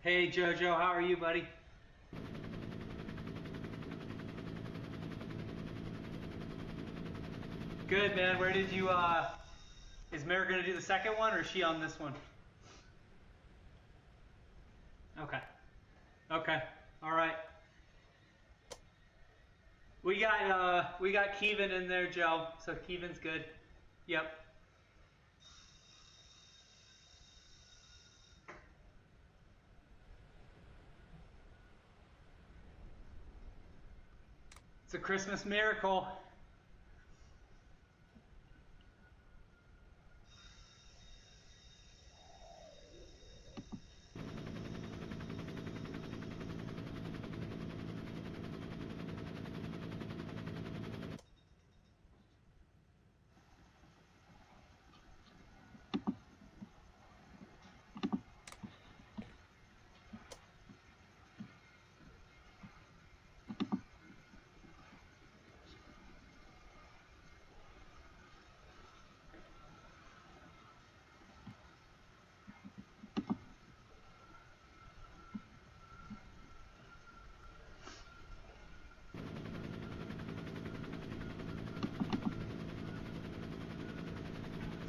Hey Jojo, how are you, buddy? Good, man. Where did you, is Mary gonna do the second one, or is she on this one? Okay. Okay. All right. We got Kevin in there, Joe. So Kevin's good. Yep. It's a Christmas miracle.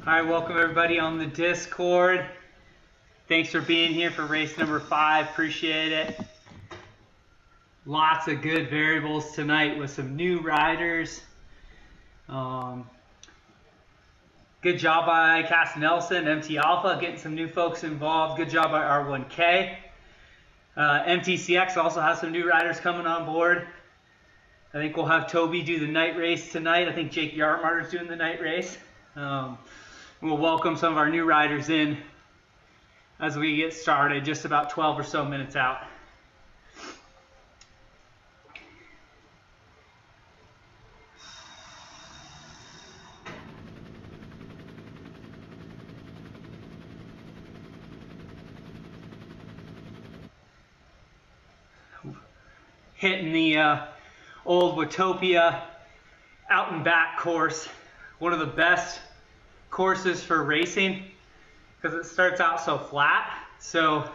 All right, welcome everybody on the Discord. Thanks for being here for race number 5. Appreciate it. Lots of good variables tonight with some new riders. Good job by Cass Nelson, MT Alpha, getting some new folks involved. Good job by R1K. MTCX also has some new riders coming on board. I think we'll have Toby do the night race tonight. I think Jake Yarmarter's doing the night race. We'll welcome some of our new riders in as we get started, just about 12 or so minutes out. Hitting the old Watopia Out and Back course, one of the best courses for racing because it starts out so flat. So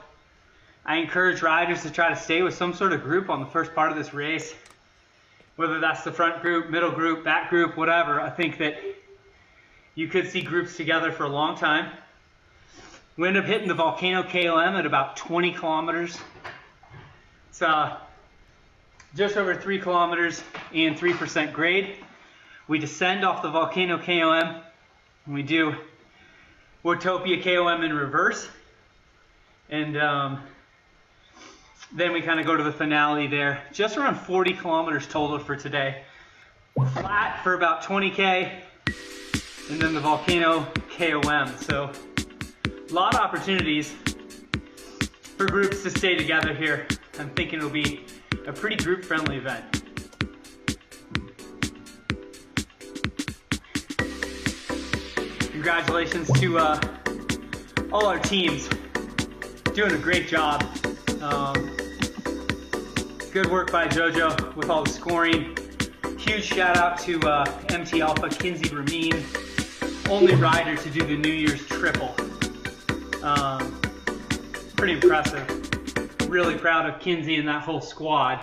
I encourage riders to try to stay with some sort of group on the first part of this race, whether that's the front group, middle group, back group, whatever. I think that you could see groups together for a long time. We end up hitting the Volcano KOM at about 20 kilometers. It's just over 3 kilometers and 3% grade. We descend off the Volcano KOM and we do Watopia KOM in reverse. And then we kind of go to the finale there. Just around 40 kilometers total for today. Flat for about 20K. And then the Volcano KOM. So a lot of opportunities for groups to stay together here. I'm thinking it'll be a pretty group-friendly event. Congratulations to all our teams. Doing a great job. Good work by JoJo with all the scoring. Huge shout out to MT Alpha, Kinsey Ramin, only rider to do the New Year's triple. Pretty impressive. Really proud of Kinsey and that whole squad.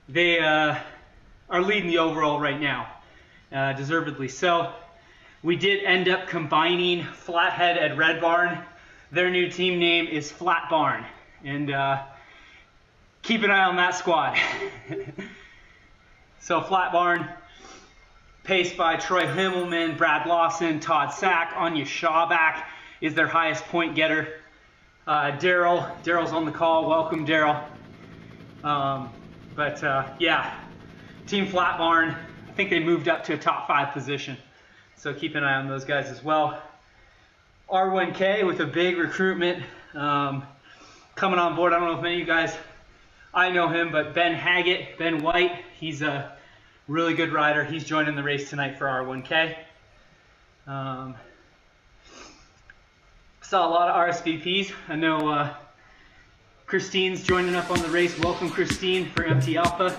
They are leading the overall right now, deservedly so. We did end up combining Flathead and Red Barn. Their new team name is Flat Barn, and keep an eye on that squad. So Flat Barn, paced by Troy Himmelman, Brad Lawson, Todd Sack, Anya Shawback is their highest point getter. Daryl's on the call. Welcome, Daryl. Yeah, Team Flat Barn, I think they moved up to a top 5 position. So keep an eye on those guys as well. R1K with a big recruitment coming on board. I don't know if many of you guys, I know him, but Ben White, he's a really good rider. He's joining the race tonight for R1K. Saw a lot of RSVPs. I know Christine's joining up on the race. Welcome, Christine, for MT Alpha.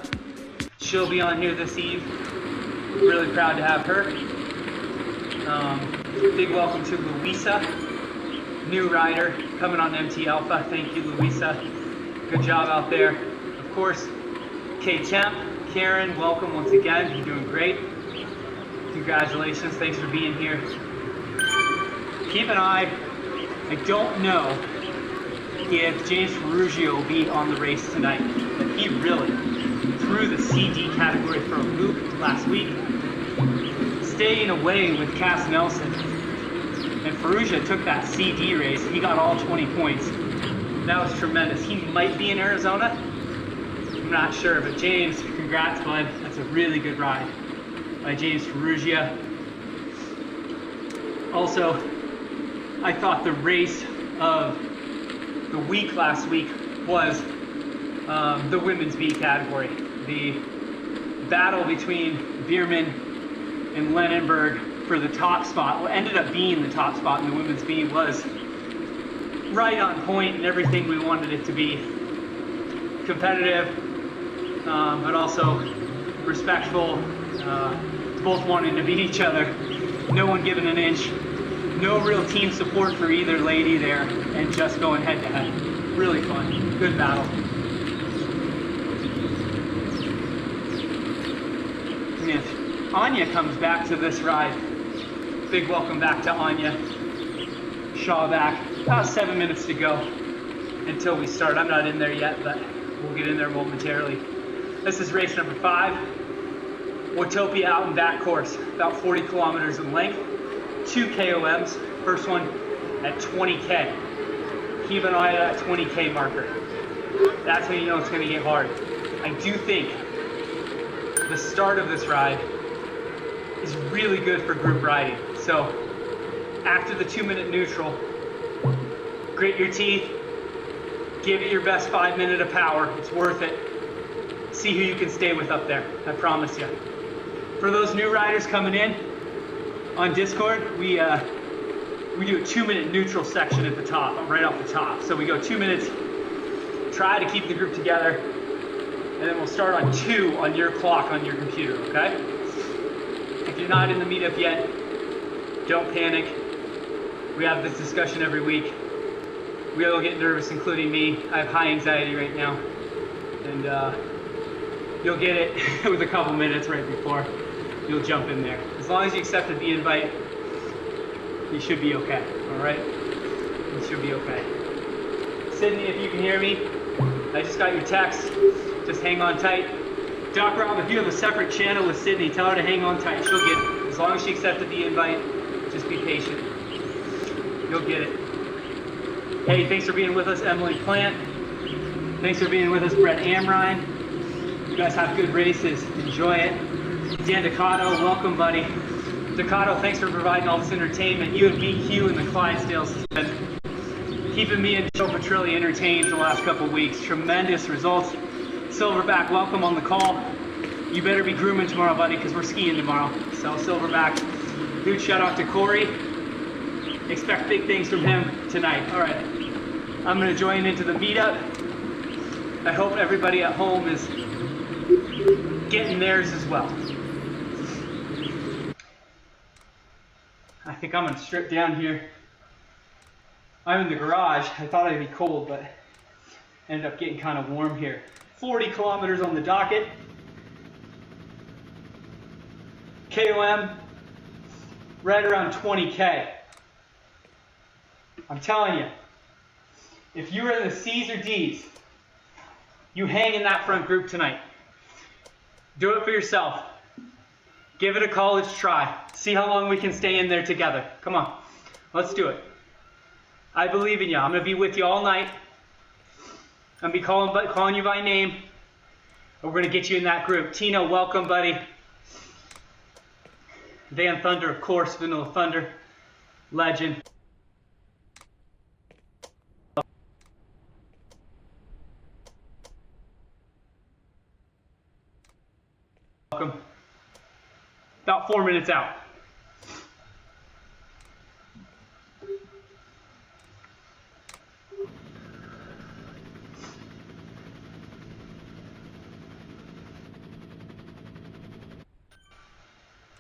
She'll be on here this eve. Really proud to have her. Big welcome to Louisa, new rider. coming on MT Alpha. Thank you, Louisa. Good job out there. Of course, K Temp, Karen, welcome once again. You're doing great. Congratulations. Thanks for being here. Keep an eye. I don't know if James Ferrugio will be on the race tonight, but he really threw the CD category for a loop last week, staying away with Cass Nelson. And Ferrugio took that CD race. He got all 20 points. That was tremendous. He might be in Arizona. I'm not sure, but James, congrats, bud. That's a really good ride by James Ferrugio. Also, I thought the race of the week last week was the women's B category. The battle between Bierman and Lennenberg for the top spot, what ended up being the top spot in the women's B, was right on point and everything we wanted it to be. Competitive, but also respectful, both wanting to beat each other. No one giving an inch. No real team support for either lady there, and just going head to head. Really fun. Good battle. And if Anya comes back to this ride, big welcome back to Anya. Shaw back. About 7 minutes to go until we start. I'm not in there yet, but we'll get in there momentarily. This is race number 5. Watopia Out Back course. About 40 kilometers in length. 2 KOMs, first one at 20K. Keep an eye on that 20K marker. That's when you know it's going to get hard. I do think the start of this ride is really good for group riding. So after the 2-minute neutral, grit your teeth, give it your best 5 minutes of power. It's worth it. See who you can stay with up there. I promise you. For those new riders coming in, on Discord, we do a 2-minute neutral section at the top, right off the top. So we go 2 minutes, try to keep the group together, and then we'll start on 2 on your clock on your computer, okay? If you're not in the meetup yet, don't panic. We have this discussion every week. We all get nervous, including me. I have high anxiety right now, and you'll get it with a couple minutes right before you'll jump in there. As long as you accepted the invite, you should be okay, all right? You should be okay. Sydney, if you can hear me, I just got your text. Just hang on tight. Doc Rob, if you have a separate channel with Sydney, tell her to hang on tight. She'll get it. As long as she accepted the invite, just be patient. You'll get it. Hey, thanks for being with us, Emily Plant. Thanks for being with us, Brett Amrine. You guys have good races. Enjoy it. Dan Ducato, welcome, buddy. Ducato, thanks for providing all this entertainment. You and BQ and the Clydesdales has been keeping me and Joe Petrilli entertained for the last couple of weeks. Tremendous results. Silverback, welcome on the call. You better be grooming tomorrow, buddy, because we're skiing tomorrow. So Silverback, huge shout out to Corey. Expect big things from him tonight. All right, I'm going to join into the meetup. I hope everybody at home is getting theirs as well. I think I'm going to strip down here. I'm in the garage. I thought I'd be cold, but ended up getting kind of warm here. 40 kilometers on the docket. KOM, right around 20K. I'm telling you, if you're in the C's or D's, you hang in that front group tonight. Do it for yourself. Give it a college try. See how long we can stay in there together. Come on, let's do it. I believe in you. I'm going to be with you all night. I'm going to be calling you by name. And we're going to get you in that group. Tino, welcome, buddy. Van Thunder, of course. Vanilla Thunder. Legend. Welcome. About 4 minutes out.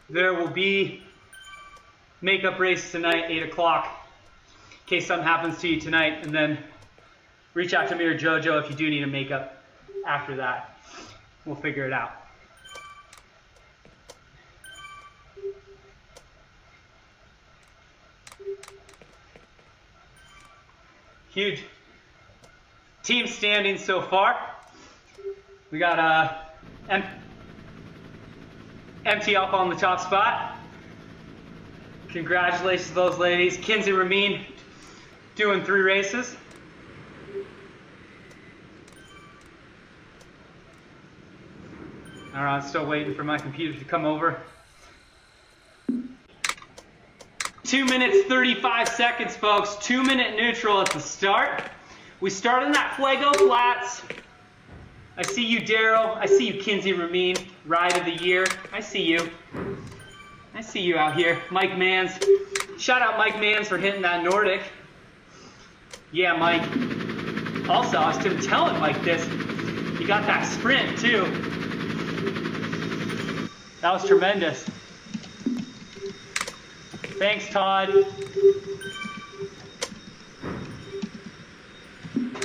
There will be makeup race tonight, 8 o'clock. case something happens to you tonight, and then reach out to me or JoJo if you do need a makeup after that. We'll figure it out. Huge team standings so far. We got MT up on the top spot. Congratulations to those ladies. Kinsey Ramin doing 3 races. All right, I'm still waiting for my computer to come over. 2 minutes, 35 seconds, folks. 2-minute neutral at the start. We start in that Fuego Flats. I see you, Daryl. I see you, Kinsey Ramin. Ride of the year. I see you. I see you out here. Mike Mans. Shout out Mike Mans for hitting that Nordic. Yeah, Mike. Also, I was just telling Mike this. He got that sprint, too. That was tremendous. Thanks, Todd.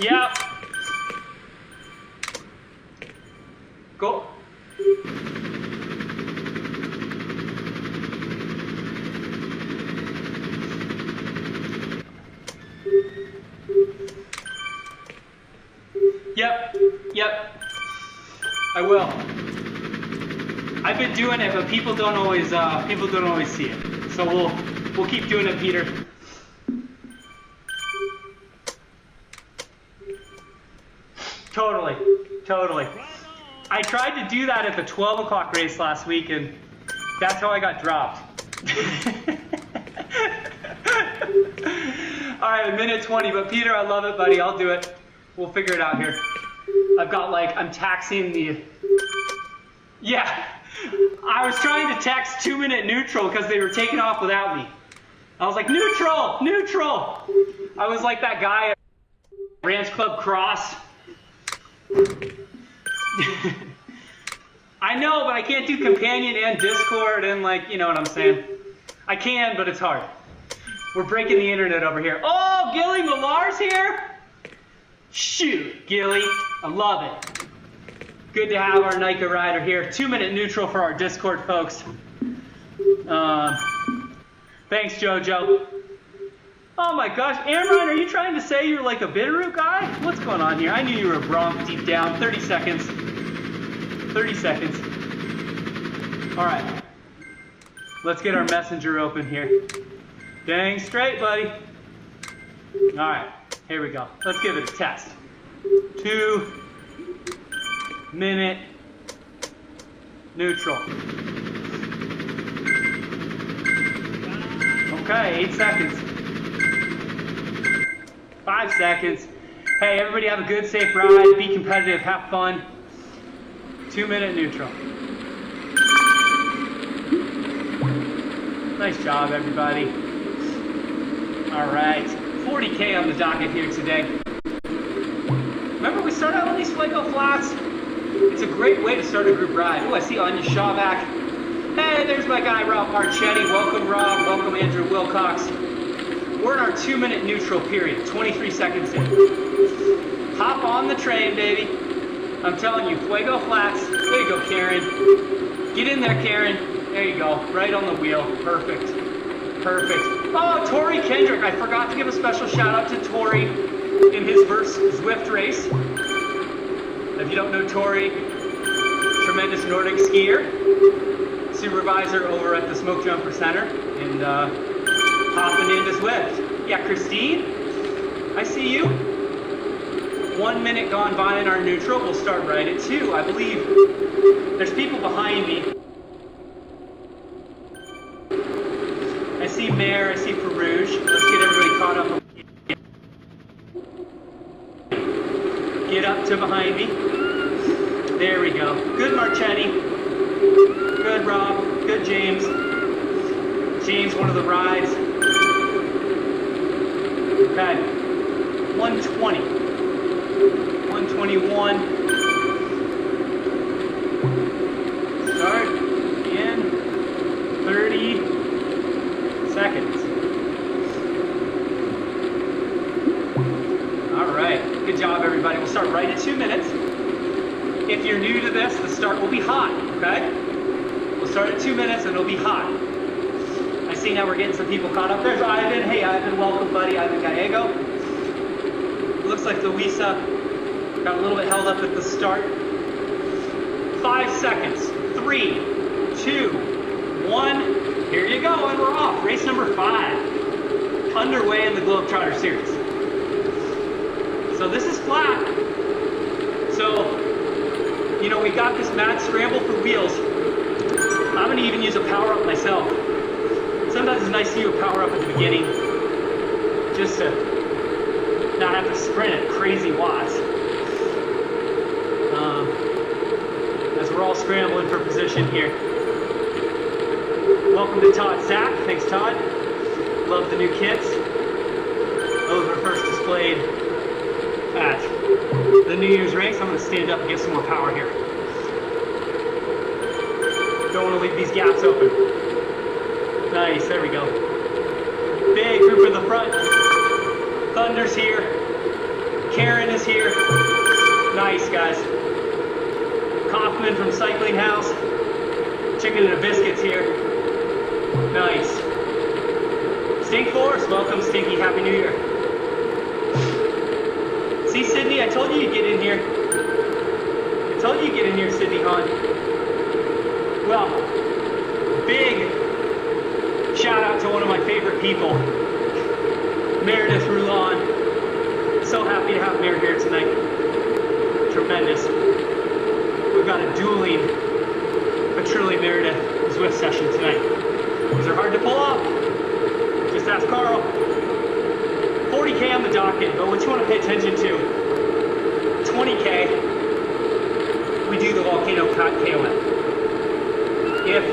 Yep. Go. Yep. I will. I've been doing it, but people don't always see it. So we'll keep doing it, Peter. Totally. I tried to do that at the 12 o'clock race last week, and that's how I got dropped. All right, 1:20, but Peter, I love it, buddy. I'll do it. We'll figure it out here. I'm taxing the... Yeah, I was trying to text 2-minute neutral because they were taking off without me. I was like, neutral. I was like that guy at Ranch Club Cross. I know, but I can't do companion and Discord and you know what I'm saying. I can, but it's hard. We're breaking the internet over here. Oh, Gilly Millar's here? Shoot, Gilly, I love it. Good to have our NICA rider here. 2-minute neutral for our Discord folks. Thanks, JoJo. Oh my gosh, Amron, are you trying to say you're like a Bitterroot guy? What's going on here? I knew you were a Bronc deep down. 30 seconds. 30 seconds. All right. Let's get our messenger open here. Dang straight, buddy. All right, here we go. Let's give it a test. 2-minute neutral. Okay, 8 seconds. 5 seconds. Hey, everybody have a good, safe ride. Be competitive, have fun. 2-minute neutral. Nice job, everybody. All right, 40K on the docket here today. Remember, we started out on these Fuego Flats. It's a great way to start a group ride. Oh, I see Anya Shaw back. Hey, there's my guy, Rob Marchetti. Welcome, Rob. Welcome, Andrew Wilcox. We're in our 2-minute neutral period, 23 seconds in. Hop on the train, baby. I'm telling you, Fuego Flats. There you go, Karen. Get in there, Karen. There you go, right on the wheel. Perfect. Oh, Tori Kendrick. I forgot to give a special shout out to Tori in his first Zwift race. If you don't know Tori, tremendous Nordic skier, supervisor over at the Smoke Jumper Center, and hopping into Zwift. Yeah, Christine, I see you. 1 minute gone by in our neutral. We'll start right at 2. I believe there's people behind me. I see Mare, I see Farouche. Let's get everybody caught up. Get up to behind me. There we go. Good, Marchetti. Good, Rob. Good, James. James, one of the rides. Okay. 120. 121. Start in 30 seconds. start right at 2 minutes. If you're new to this, the start will be hot, okay? We'll start at 2 minutes and it'll be hot. I see now we're getting some people caught up. There's Ivan. Hey, Ivan, welcome, buddy. Ivan Gallego. Looks like Luisa got a little bit held up at the start. 5 seconds. 3, 2, 1. Here you go, and we're off. Race number 5. Underway in the Globetrotter series. So this is flat. So, you know, we got this mad scramble for wheels. I'm gonna even use a power up myself. Sometimes it's nice to do a power up at the beginning, just to not have to sprint at crazy watts. As we're all scrambling for position here. Welcome to Todd Zach. Thanks, Todd. Love the new kits. Those were first displayed at the New Year's race. I'm going to stand up and get some more power here. Don't want to leave these gaps open. Nice, there we go. Big group in the front. Thunder's here. Karen is here. Nice, guys. Kaufman from Cycling House. Chicken and a Biscuits here. Nice. Stink Force, welcome Stinky, Happy New Year. See, Sydney, I told you you'd get in here. I told you you'd get in here, Sydney Hahn. Well, big shout out to one of my favorite people, Meredith Roulon. So happy to have Mary here tonight. Tremendous. We've got a dueling Patrulli Meredith Zwift session tonight. These are hard to pull off. Just ask Carl. 40K on the docket, but what you want to pay attention to, 20K, we do the Volcano KOM. If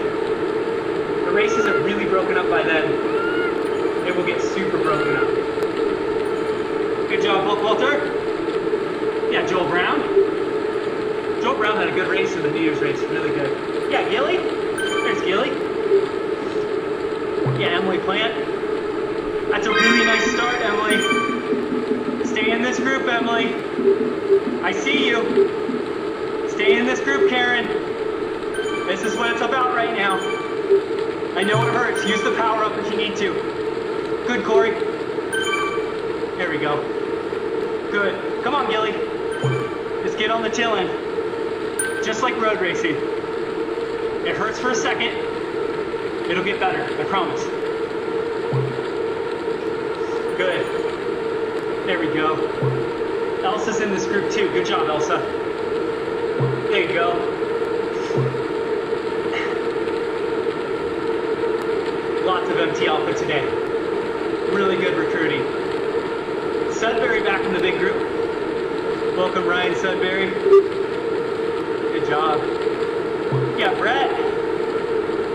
the races are really broken up by then, it will get super broken up. Good job, Walter. Yeah, Joel Brown. Joel Brown had a good race in the New Year's race, really good. Yeah, Gilly. There's Gilly. Yeah, Emily Plant. That's a really nice start, Emily. Stay in this group, Emily. I see you. Stay in this group, Karen. This is what it's about right now. I know it hurts. Use the power up if you need to. Good, Corey. There we go. Good. Come on, Gilly. Just get on the tail end. Just like road racing. It hurts for a second. It'll get better, I promise. Good. There we go. Elsa's in this group too. Good job, Elsa. There you go. Lots of MT output today. Really good recruiting. Sudbury back in the big group. Welcome, Ryan Sudbury. Good job. Yeah, Brett.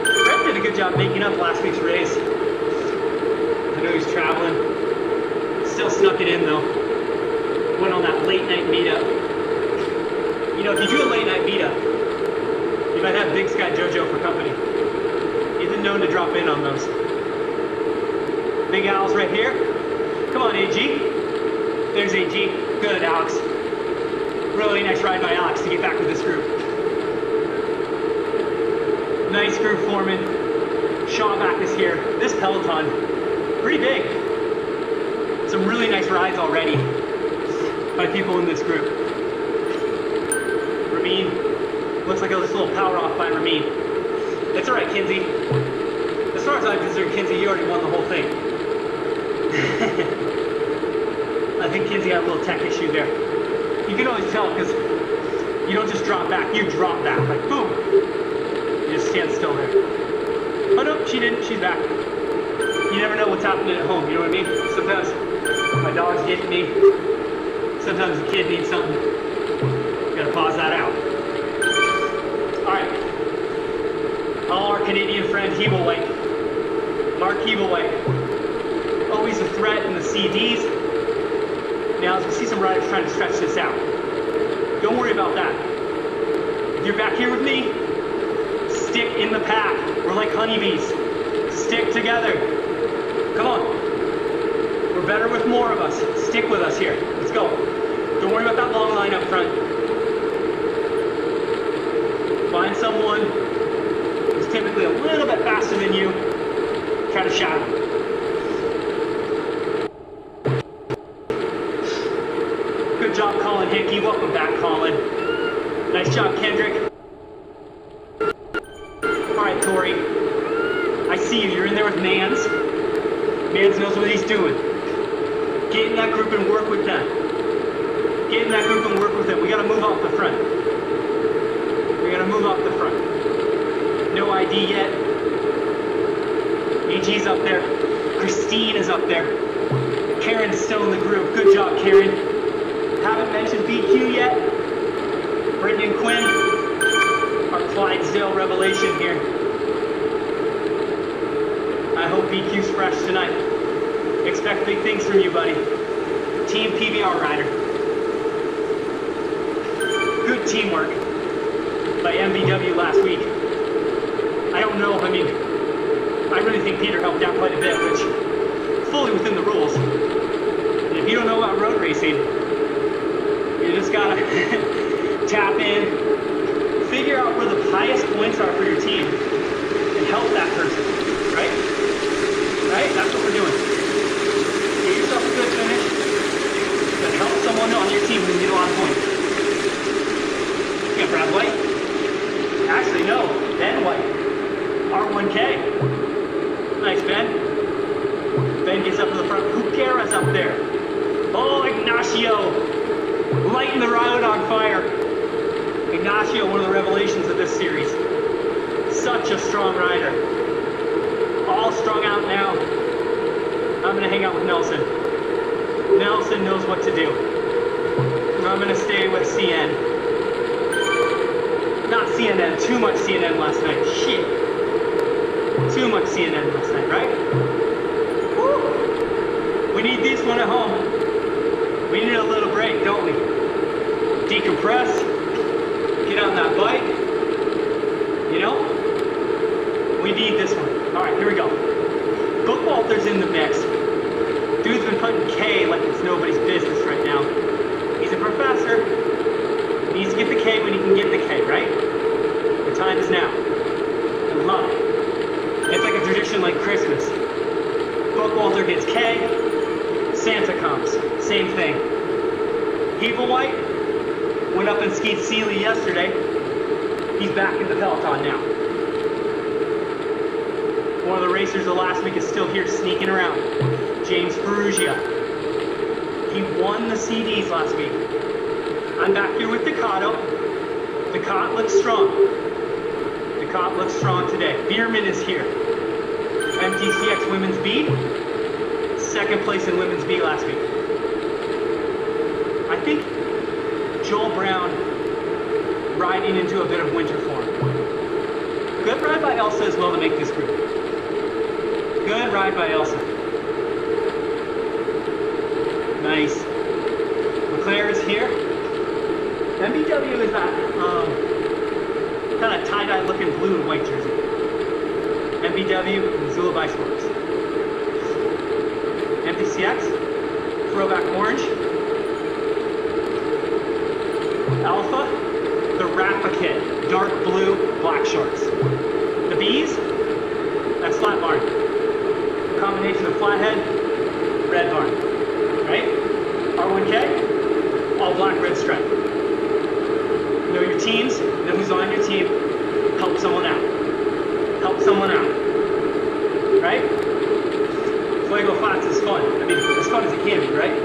Brett did a good job making up last week's race. I know he's traveling. Still snuck it in though. Went on that late night meetup. You know, if you do a late night meetup, you might have Big Sky Jojo for company. He's been known to drop in on those. Big Al's right here. Come on, AG. There's AG. Good, Alex. Really nice ride by Alex to get back with this group. Nice group forming. Shawback is here. This peloton, pretty big. Some really nice rides already by people in this group. Ramin, looks like a little power off by Ramin. It's alright, Kinsey. As far as I'm concerned, Kinsey, you already won the whole thing. I think Kinsey had a little tech issue there. You can always tell because you don't just drop back, you drop back, like boom. You just stand still there. Oh no, she didn't, she's back. You never know what's happening at home, you know what I mean? Sometimes my dog's getting me. Sometimes the kid needs something. Gotta pause that out. Alright. All our Canadian friend Hebelwhite. Mark Hebelwhite. Always a threat in the CDs. Now, as we see some riders trying to stretch this out. Don't worry about that. If you're back here with me, stick in the pack. We're like honeybees. Stick together. Come on. We're better with more of us. Stick with us here. Let's go. Don't worry about that long line up front. Find someone who's typically a little bit faster than you. Try to shadow him. Good job, Colin Hickey. Welcome back, Colin. Nice job, Kendrick. Alright, Tori. I see you. You're in there with Mans. Mans knows what he's doing. Get in that group and work with them. Get in that group and work with them. We gotta move off the front. We gotta move off the front. No ID yet. AG's up there. Christine is up there. Karen's still in the group. Good job, Karen. Haven't mentioned BQ yet. Brittany and Quinn. Our Clydesdale revelation here. I hope BQ's fresh tonight. Expect big things from you, buddy. Team PBR rider. Good teamwork by MBW last week. I don't know, I mean, I really think Peter helped out quite a bit, which is fully within the rules. And if you don't know about road racing, you just gotta tap in, figure out where the highest points are for your team, and help that person, right? Right? That's what we're doing. Get yourself a good finish, and help someone on your team who can get a lot of points. You got Brad White? Actually, no, Ben White. R1K. Nice, Ben. Ben gets up to the front. Huguera's up there. Oh, Ignacio. Lighting the road on fire. Ignacio, one of the revelations of this series. Such a strong rider. All strung out now. I'm going to hang out with Nelson. Nelson knows what to do. I'm going to stay with CN. Not CNN, too much CNN last night. Shit. Too much CNN last night, right? Woo. We need this one at home. We need a little break, don't we? Decompress. Get on that bike. You know? We need this one. Alright, here we go. Bookwalter's in the mix. Dude's been putting K like it's nobody's business right now. He's a professor. He needs to get the K when he can get the K, right? The time is now. I love it. It's like a tradition like Christmas. Bookwalter gets K, Santa comes. Same thing. White went up and skied Sealy yesterday. He's back in the peloton now. One of the racers of last week is still here sneaking around. James Ferrugia. He won the CDs last week. I'm back here with Ducato. Ducat looks strong. Ducat looks strong today. Bierman is here. MTCX Women's B. Second place in Women's B last week. I think Joel Brown riding into a bit of winter form. Good ride by Elsa as well to make this group. Good ride by Elsa. Nice. LeClaire is here. MBW is that kind of tie-dye looking blue and white jersey. MBW and Zula Bisports. MTCX, throwback orange. Alpha, the Rappa kit, dark blue, black shorts. The B's, that's flat barn. Combination of flathead, red barn. Right? R1K, all black, red stripe. Know your teams, know who's on your team, help someone out. Help someone out. Right? Fuego Flats is fun. I mean, as fun as it can be, right?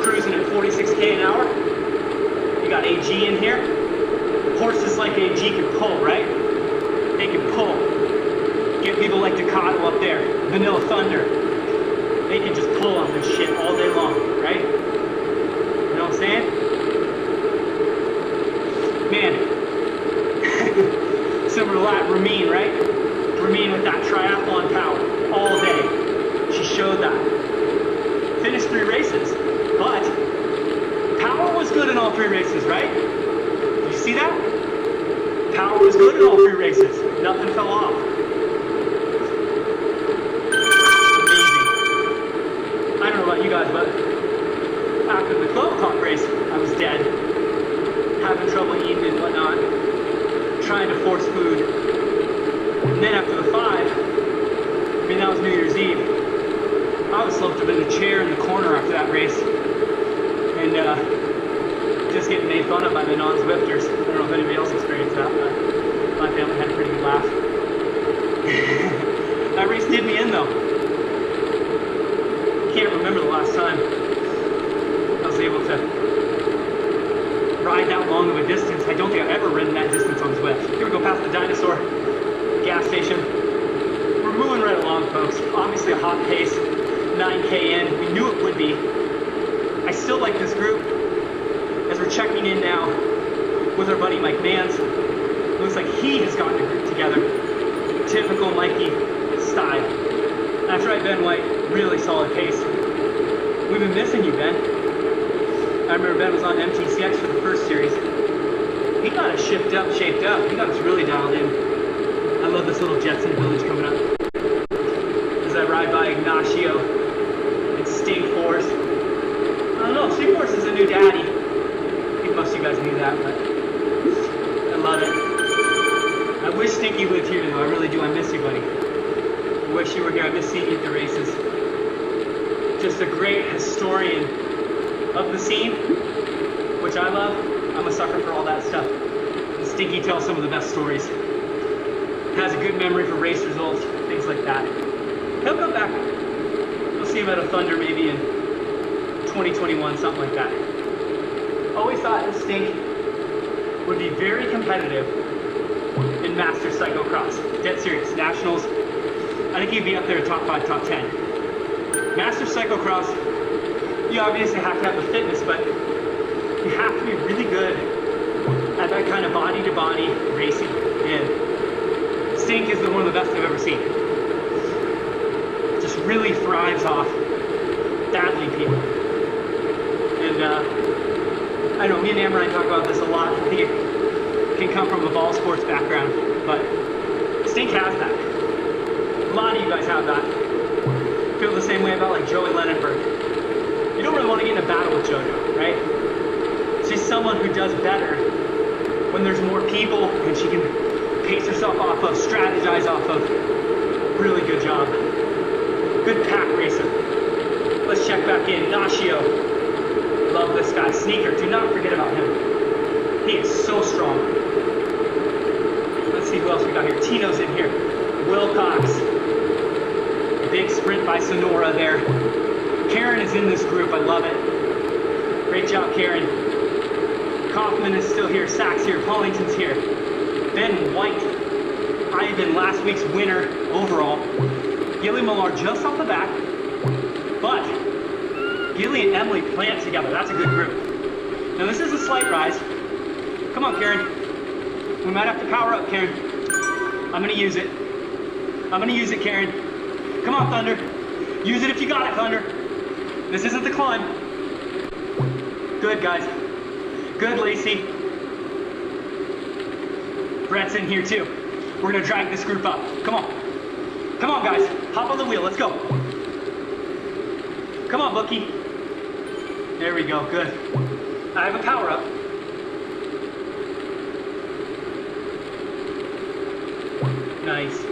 Cruising at 46k an hour. You got AG in here. Horses like AG can pull, right? They can pull. Get people like Ducato up there. Vanilla Thunder. They can just pull on this shit all day long, right? You know what I'm saying? Man. Similar to that, Ramin, right? Ramin with that triathlon power all day. She showed that. Finished 3 races, but power was good in all 3 races, right? Did you see that? Power was good in all 3 races. Nothing fell off. Amazing. I don't know about you guys, but after the Globecon having trouble eating and whatnot, trying to force food. And then after the 5, I mean, that was New Year's Eve, I was slumped up in a chair in the corner after that race, and just getting made fun of by the non-Zwifters. I don't know if anybody else experienced that, but my family had a pretty good laugh. That race did me in though. Can't remember the last time I was able to ride that long of a distance. I don't think I've ever ridden that distance on Zwift. Here we go past the Dinosaur gas station. We're moving right along, folks. Obviously a hot pace, 9K in. We knew it would be. I still like this group. As we're checking in now with our buddy Mike Mans, it looks like he has gotten a group together. Typical Mikey style. That's right, Ben White. Really solid pace. We've been missing you, Ben. I remember Ben was on MTCX for the first series. He got us shaped up. He got us really dialed in. I love this little Jetson village coming up. As I ride by Ignacio and Sting Force. I don't know, Sting Force is a new daddy. I think most of you guys knew that, but I love it. I wish Stinky lived here though, I really do. I miss you, buddy. I wish you were here. I miss seeing you at the races. Just a great historian of the scene, which I love. I'm a sucker for all that stuff. And Stinky tells some of the best stories. Has a good memory for race results, things like that. He'll come back. We'll see him at a Thunder maybe in 2021, something like that. Always thought that Stink would be very competitive in Master Cyclocross. Dead serious. Nationals, I think he'd be up there top 5, top 10. Master Cyclocross, you obviously have to have the fitness, but you have to be really good at that kind of body-to-body racing. And Stink is one of the best I've ever seen. Just really thrives off battling people. And I know me and Amaran talk about this a lot. I think it can come from a ball sports background, but Stink has that. A lot of you guys have that. Feel the same way about like Joey Lenenberg. You don't really want to get in a battle with JoJo, right? She's someone who does better when there's more people and she can pace herself off of, strategize off of. Really good job. Good pack racer. Let's check back in. Ignacio. Love this guy. Sneaker. Do not forget about him. He is so strong. Let's see who else we got here. Tino's in here. Wilcox. Big sprint by Sonora there. Karen is in this group. I love it. Great job, Karen. Kaufman is still here. Sachs here. Paulington's here. Ben White. Ivan, last week's winner overall. Gilly Millar just off the back. But Gilly and Emily plant together. That's a good group. Now this is a slight rise. Come on, Karen. We might have to power up, Karen. I'm going to use it. I'm going to use it, Karen. Come on, Thunder. Use it if you got it, Thunder. This isn't the climb. Good, guys. Good, Lacey. Brett's in here, too. We're going to drag this group up. Come on. Come on, guys. Hop on the wheel. Let's go. Come on, Bookie. There we go. Good. I have a power up. Nice.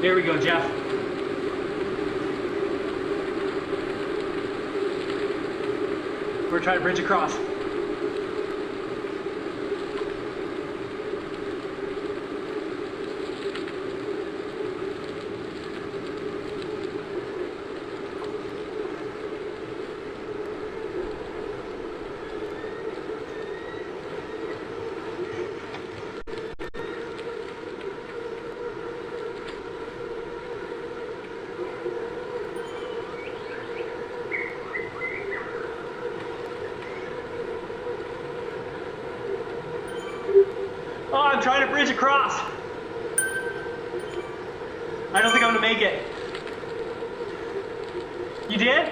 There we go, Jeff. We're trying to bridge across. Oh, I'm trying to bridge across. I don't think I'm gonna make it. You did?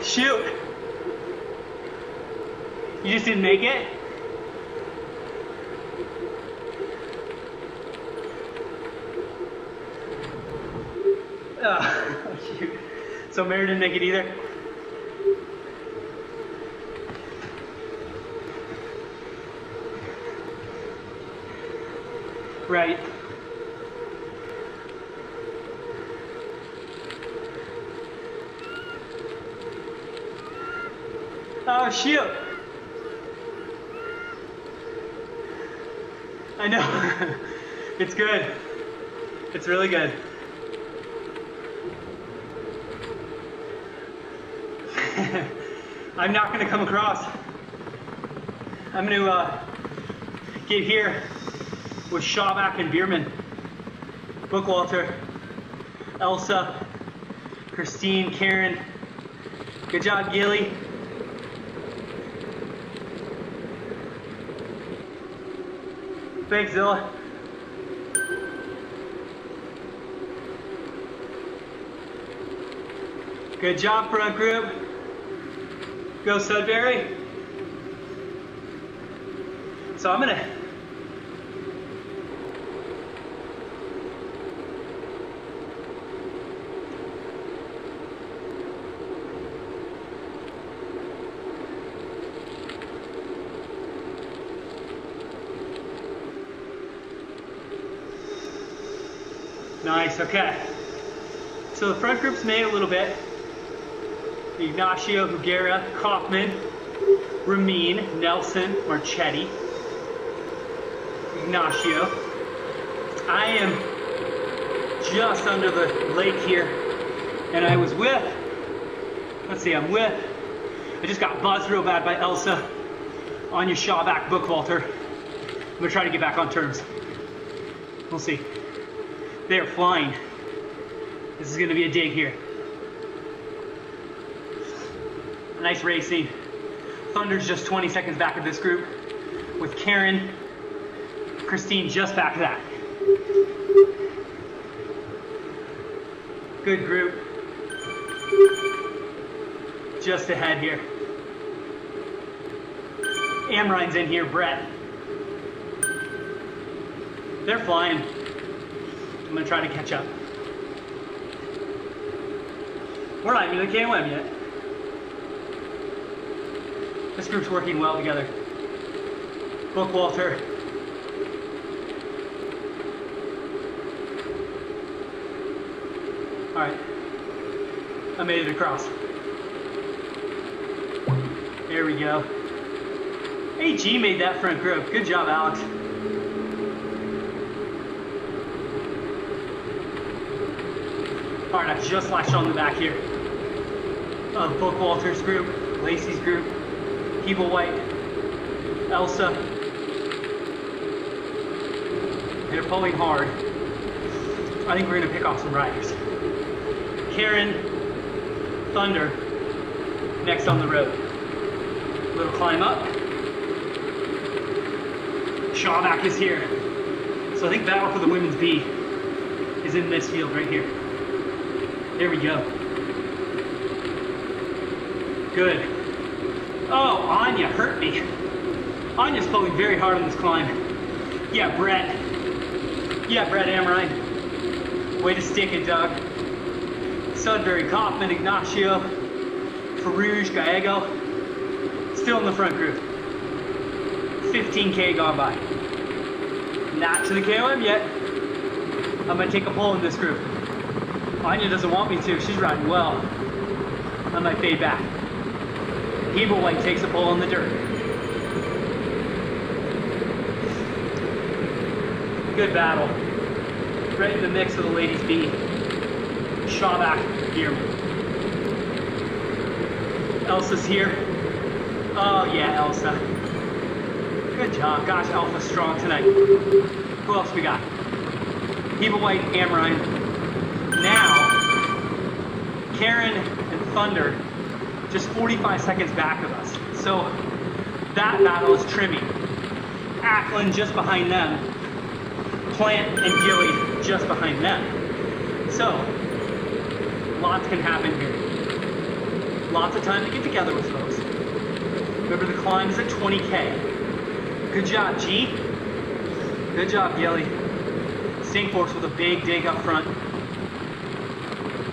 Shoot. You just didn't make it? Oh, shoot. So Mary didn't make it either? Right. Oh shoot! I know. It's good. It's really good. I'm not going to come across. I'm going to get here with Shawback and Bierman, Bookwalter, Elsa, Christine, Karen. Good job, Gilly. Thanks, Zilla. Good job, front group. Go Sudbury. So I'm gonna nice, okay. So the front group's made a little bit. Ignacio, Higuera, Kaufman, Ramin, Nelson, Marchetti, Ignacio. I am just under the lake here, and I was with, I just got buzzed real bad by Elsa, Anya Shawback, Bookwalter. I'm gonna try to get back on terms. We'll see. They are flying. This is gonna be a dig here. Nice racing. Thunder's just 20 seconds back of this group, with Karen, Christine just back of that. Good group. Just ahead here. Amrine's in here, Brett. They're flying. I'm gonna try to catch up. We're not even in the KOM yet. This group's working well together. Bookwalter. All right, I made it across. There we go. AG made that front group. Good job, Alex. All right, I just latched on the back here of Bookwalter's group, Lacey's group, People White, Elsa. They're pulling hard. I think we're gonna pick off some riders. Karen, Thunder, next on the road. Little climb up. Shawback is here. So I think battle for the women's B is in this field right here. There we go. Good. Oh, Anya hurt me. Anya's pulling very hard on this climb. Yeah, Brett. Yeah, Brett Amrine. Way to stick it, Doug. Sudbury, Kaufman, Ignacio, Farouge, Gallego. Still in the front group. 15K gone by. Not to the KOM yet. I'm gonna take a pull in this group. Anya doesn't want me to, she's riding well. I might fade back. Evil White takes a pull in the dirt. Good battle. Right in the mix of the ladies B. Shawback, Bierman. Elsa's here. Oh yeah, Elsa. Good job. Gosh, Alpha's strong tonight. Who else we got? Evil White, Amrine. Now, Karen and Thunder, just 45 seconds back of us. So that battle is trimming. Ackland just behind them. Plant and Gilly just behind them. So, lots can happen here. Lots of time to get together with folks. Remember, the climb is at 20K. Good job, G. Good job, Gilly. Stinkforce with a big dig up front.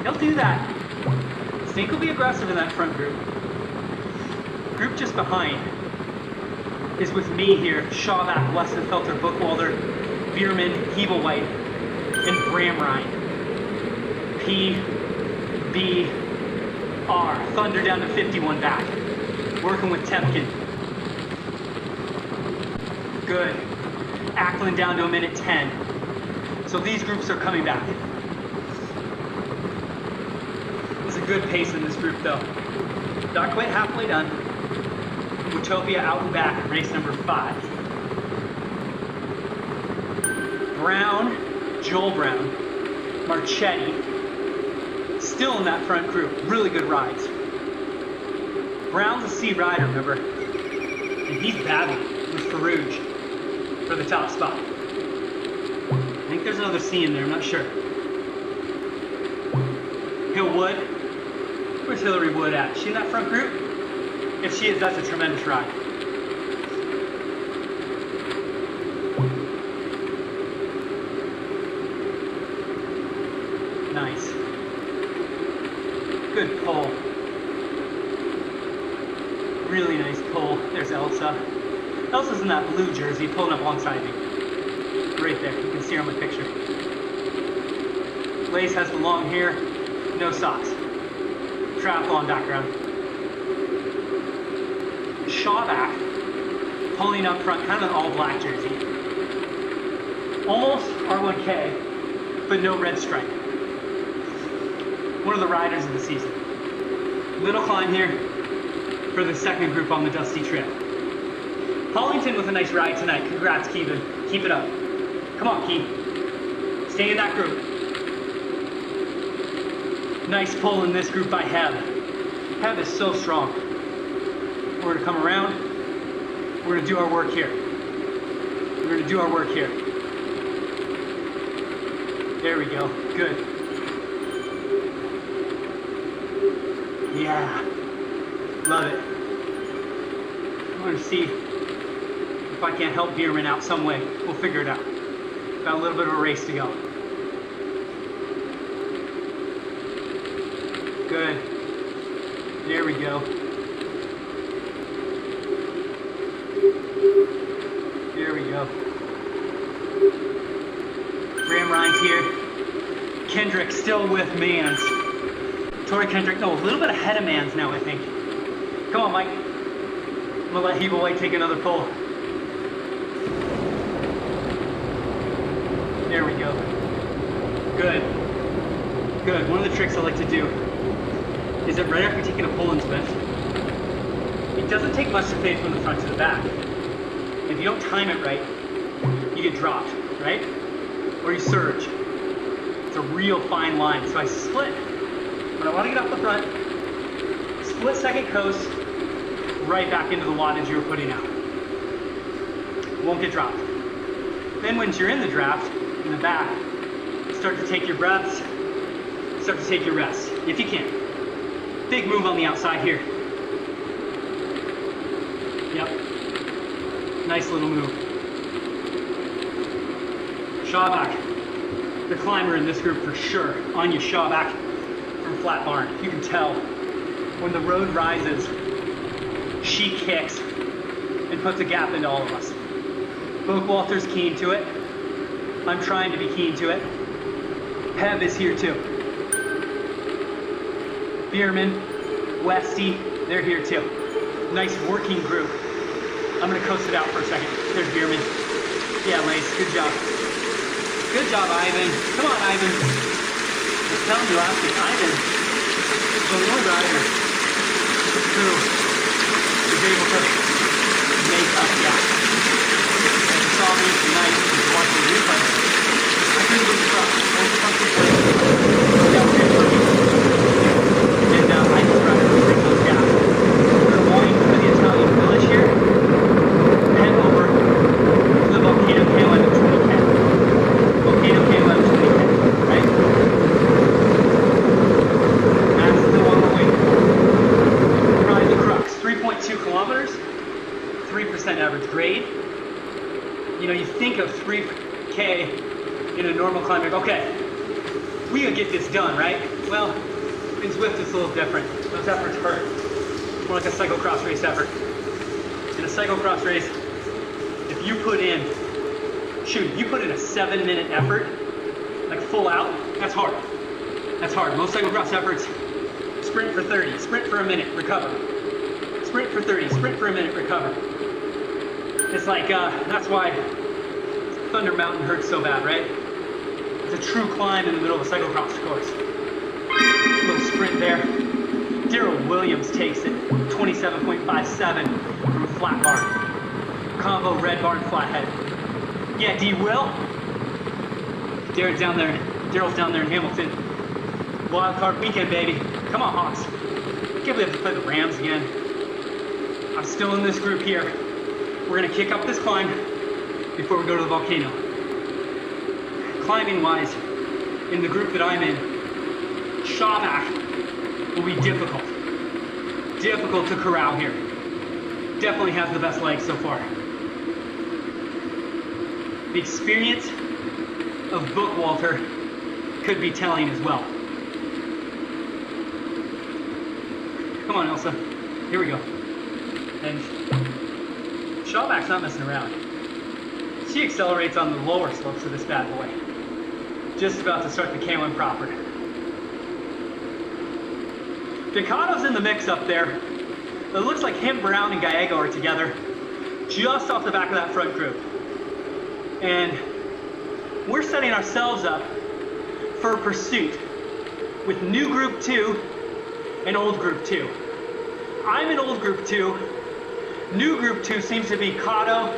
He'll do that. think will be aggressive in that front group. Group just behind is with me here, Shawback, Westenfelter, Bookwalder, Bierman, Hebelwhite, and Bramrine. P, B, R. Thunder down to 51 back. Working with Temkin. Good. Ackland down to a minute 10. So these groups are coming back. There's a good pace in this group though. Not quite halfway done. Watopia Out Back, race number 5. Brown, Joel Brown, Marchetti, still in that front group. Really good rides. Brown's a C rider, remember? And he's battling with Farouge for the top spot. I think there's another C in there, I'm not sure. Hill Wood. Where's Hillary Wood at? Is she in that front group? If she is, that's a tremendous ride. Nice. Good pull. Really nice pull. There's Elsa. Elsa's in that blue jersey, pulling up alongside me. Right there. You can see her on my picture. Lace has the long hair, no socks. Triathlon background. Shawback pulling up front, kind of an all-black jersey. Almost R1K, but no red stripe. One of the riders of the season. Little climb here for the second group on the Dusty Trail. Hollington with a nice ride tonight. Congrats, Keevan. Keep it up. Come on, Key. Stay in that group. Nice pull in this group by Heb. Heb is so strong. We're going to come around. We're going to do our work here. We're going to do our work here. There we go. Good. Yeah. Love it. I'm going to see if I can't help Bierman out some way. We'll figure it out. Got a little bit of a race to go. Good. There we go. There we go. Graham Ryan's here. Kendrick still with Mans. Tori Kendrick, no, a little bit ahead of Mans now, I think. Come on, Mike. I'm gonna let Hebelwhite take another pull. There we go. Good. Good. One of the tricks I like to do is that right after taking a pull in Swift, it doesn't take much to fade from the front to the back. If you don't time it right, you get dropped, right? Or you surge. It's a real fine line. So I split. When I want to get off the front, split second coast, right back into the wattage you were putting out. Won't get dropped. Then once you're in the draft, in the back, start to take your breaths, start to take your rests, if you can. Big move on the outside here. Yep. Nice little move. Shawback, the climber in this group for sure. Anya Shawback from Flat Barn. You can tell when the road rises, she kicks and puts a gap into all of us. Bookwalter's keen to it. I'm trying to be keen to it. Heb is here too. Bierman, Westy, they're here too. Nice working group. I'm gonna coast it out for a second. There's Bierman. Yeah, Lace, good job. Good job, Ivan. Come on, Ivan. I was telling you last week, Ivan is the one rider who is able to make up gaps. And you saw me tonight, if you watched the replay, I couldn't get the truck. Both trucks were playing. Down here for me. And I just tried to bring those gaps. We're going to the Italian village here. Head over to the Volcano KLM in 2010. Volcano KLM 2010, right? That's the one way. Probably the crux. 3.2 kilometers, 3% average grade. You know, you think of 3K in a normal climb, okay, we gotta get this done, right? Well, it's Zwift is a little different. Those efforts hurt. More like a cyclocross race effort. In a cyclocross race, if you put in a 7-minute effort, like full out, that's hard. That's hard. Most cyclocross efforts, sprint for 30, sprint for a minute, recover. Sprint for 30, sprint for a minute, recover. It's like, that's why Thunder Mountain hurts so bad, right? It's a true climb in the middle of a cyclocross course. A little sprint there. Daryl Williams takes it, 27.57 from a flat barn. Combo red barn flathead. Yeah, D Will. Daryl's down there in Hamilton. Wild card weekend, baby. Come on, Hawks. I can't believe I have to play the Rams again. I'm still in this group here. We're gonna kick up this climb before we go to the volcano. Climbing wise, in the group that I'm in, Shawback will be difficult. Difficult to corral here. Definitely has the best legs so far. The experience of Bookwalter could be telling as well. Come on, Elsa. Here we go. And Shawback's not messing around. She accelerates on the lower slopes of this bad boy. Just about to start the KOM proper. Decato's in the mix up there. It looks like him, Brown, and Gallego are together just off the back of that front group. And we're setting ourselves up for a pursuit with new group 2 and old group 2. I'm in old group 2. New group 2 seems to be Kato,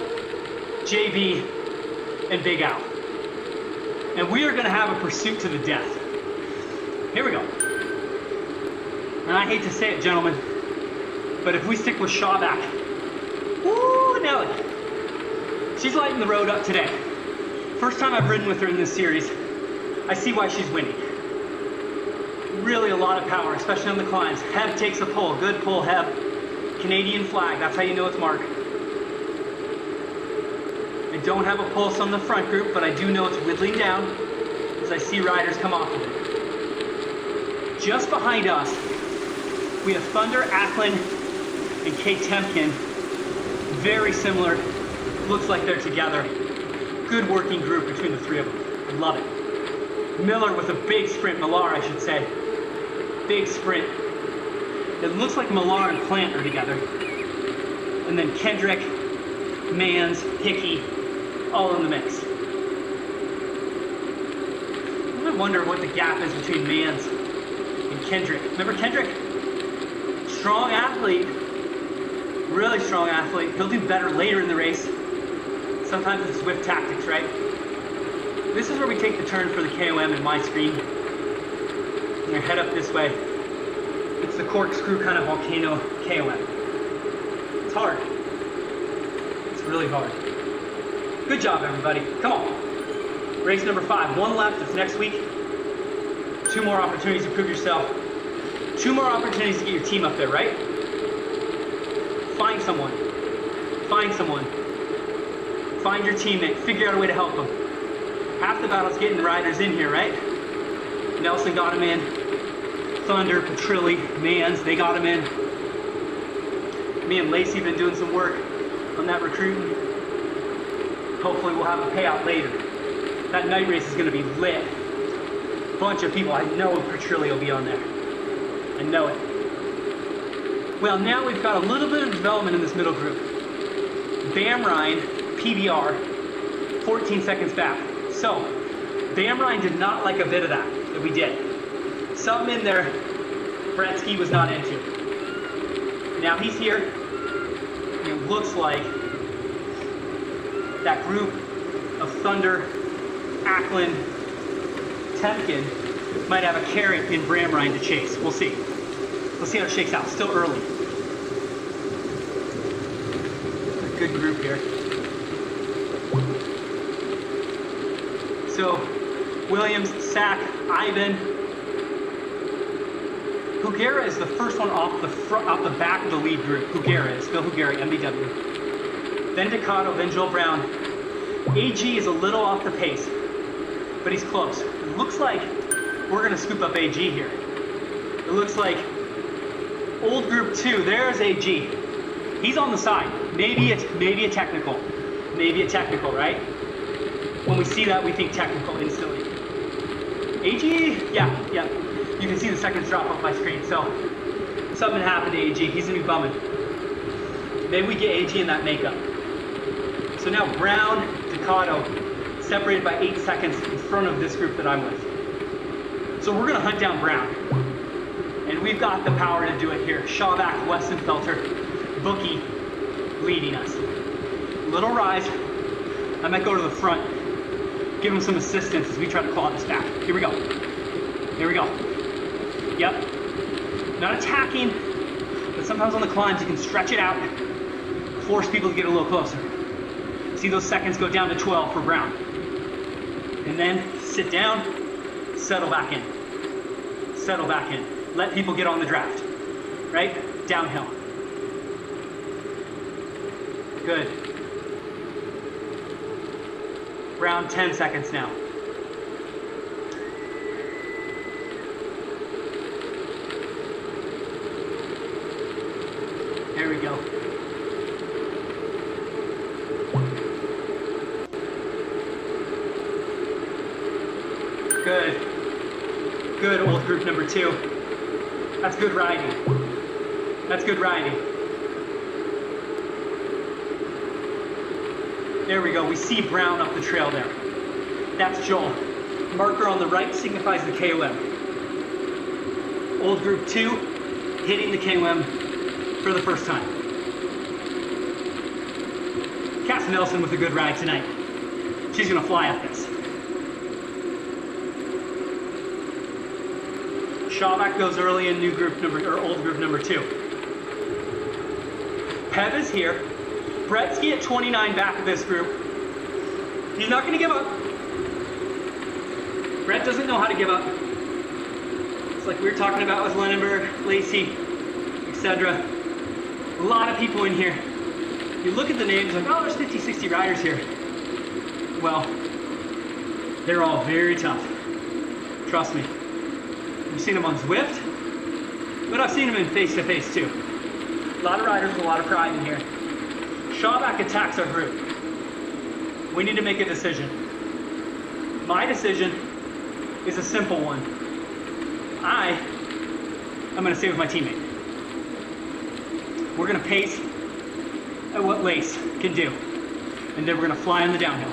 JB, and Big Al. And we are going to have a pursuit to the death. Here we go. And I hate to say it, gentlemen, but if we stick with Shawback, woo, Nelly, she's lighting the road up today. First time I've ridden with her in this series, I see why she's winning. Really a lot of power, especially on the climbs. Heb takes a pull, good pull, Heb. Canadian flag, that's how you know it's Mark. I don't have a pulse on the front group, but I do know it's whittling down as I see riders come off of it. Just behind us, we have Thunder, Ackland, and Kate Temkin. Very similar, looks like they're together. Good working group between the three of them, I love it. Miller with a big sprint, Millar I should say. Big sprint. It looks like Millar and Plant are together. And then Kendrick, Mans, Hickey, all in the mix. I wonder what the gap is between Mans and Kendrick. Remember Kendrick? Strong athlete, really strong athlete. He'll do better later in the race. Sometimes it's Zwift tactics, right? This is where we take the turn for the KOM in my screen. I'm gonna head up this way. It's the corkscrew kind of volcano KOM. It's hard. It's really hard. Good job, everybody. Come on. Race number 5. One left. It's next week. 2 more opportunities to prove yourself. 2 more opportunities to get your team up there, right? Find someone. Find someone. Find your teammate. Figure out a way to help them. Half the battle's getting the riders in here, right? Nelson got him in. Thunder, Petrilli, Mans, they got him in. Me and Lacey have been doing some work on that recruiting. Hopefully we'll have a payout later. That night race is going to be lit. Bunch of people. I know Petrilli will be on there. I know it. Well, now we've got a little bit of development in this middle group. Bam Ryan, PBR, 14 seconds back. So, Bam Ryan did not like a bit of that we did. Something in there Bretsky was not into. Now he's here. It looks like that group of Thunder, Ackland, Temkin might have a carrot in Bram Ryan to chase. We'll see. We'll see how it shakes out. Still early. A good group here. So, Williams, Sack, Ivan. Hugera is the first one off the back of the lead group. Hugera is Phil Hugera, MBW. Then Decato, then Joel Brown. AG is a little off the pace, but he's close. It looks like we're going to scoop up AG here. It looks like old group 2, there's AG. He's on the side. Maybe a technical. Maybe a technical, right? When we see that, we think technical instantly. AG, yeah. You can see the seconds drop off my screen. So something happened to AG. He's gonna be bumming. Maybe we get AG in that makeup. So now Brown, Ducato, separated by 8 seconds in front of this group that I'm with. So we're gonna hunt down Brown. And we've got the power to do it here. Shawback, Westenfelter, Bookie leading us. Little rise. I might go to the front. Give him some assistance as we try to claw this back. Here we go. Yep. Not attacking, but sometimes on the climbs you can stretch it out, force people to get a little closer. See those seconds go down to 12 for Brown. And then sit down, settle back in. Let people get on the draft, right? Downhill. Good. Brown, 10 seconds now. There we go. Good, old group number 2. That's good riding. There we go. We see Brown up the trail there. That's Joel. Marker on the right signifies the KOM. Old group 2 hitting the KOM for the first time. Cass Nelson with a good ride tonight. She's gonna fly up this. Shawback goes early in old group number 2. Pev is here. Bretsky at 29 back of this group. He's not going to give up. Brett doesn't know how to give up. It's like we were talking about with Lenenberg, Lacey, etc. A lot of people in here. You look at the names like, oh, there's 50, 60 riders here. Well, they're all very tough. Trust me. I've seen them on Zwift, but I've seen them in face-to-face too. A lot of riders with a lot of pride in here. Shawback attacks our group. We need to make a decision. My decision is a simple one. I'm going to stay with my teammate. We're going to pace at what Lace can do, and then we're going to fly on the downhill.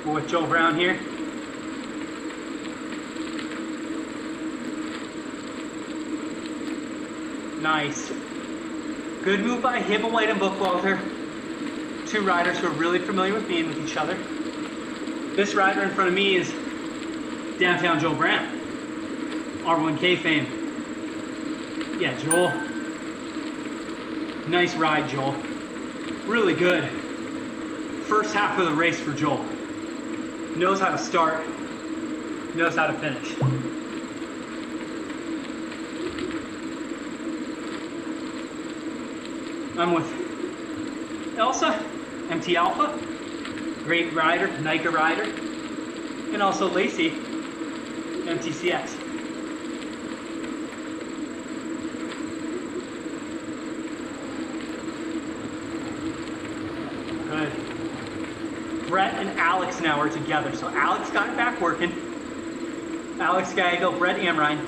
With Joel Brown here. Nice. Good move by Hibblewhite and Bookwalter. 2 riders who are really familiar with being with each other. This rider in front of me is downtown Joel Brown. R1K fame. Yeah, Joel. Nice ride, Joel. Really good. First half of the race for Joel. Knows how to start, knows how to finish. I'm with Elsa, MT Alpha, great rider, NICA rider, and also Lacey, MTCX. Good. Brett and Alex now are together. So Alex got it back working. Alex Gallego, Brett Amrine.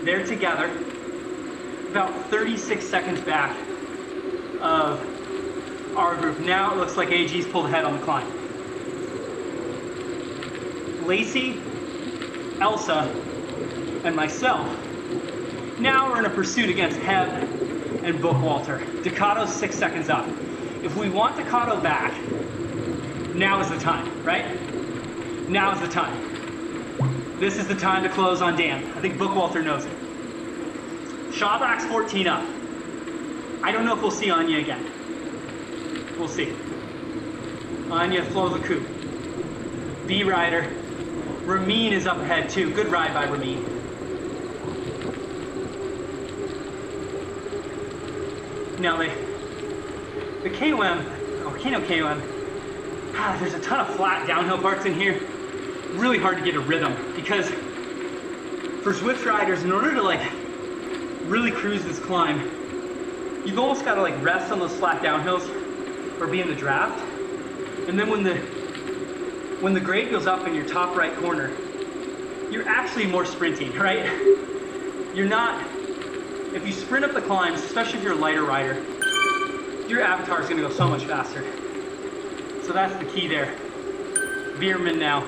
They're together. About 36 seconds back of our group. Now it looks like AG's pulled ahead on the climb. Lacey, Elsa, and myself. Now we're in a pursuit against Heb and Bookwalter. Ducato's 6 seconds up. If we want Ducato back, now is the time, right? Now is the time. This is the time to close on Dan. I think Bookwalter knows it. Shawback's 14 up. I don't know if we'll see Anya again. We'll see. Anya, flow the coupe. B rider. Ramin is up ahead too. Good ride by Ramin. Now the KOM, or Kano KOM, there's a ton of flat downhill parts in here. Really hard to get a rhythm because for Zwift riders, in order to like really cruise this climb, you've almost got to like rest on those flat downhills or be in the draft. And then when the grade goes up in your top right corner, you're actually more sprinting, right? You're not, if you sprint up the climbs, especially if you're a lighter rider, your avatar is gonna go so much faster. So that's the key there. Bierman now,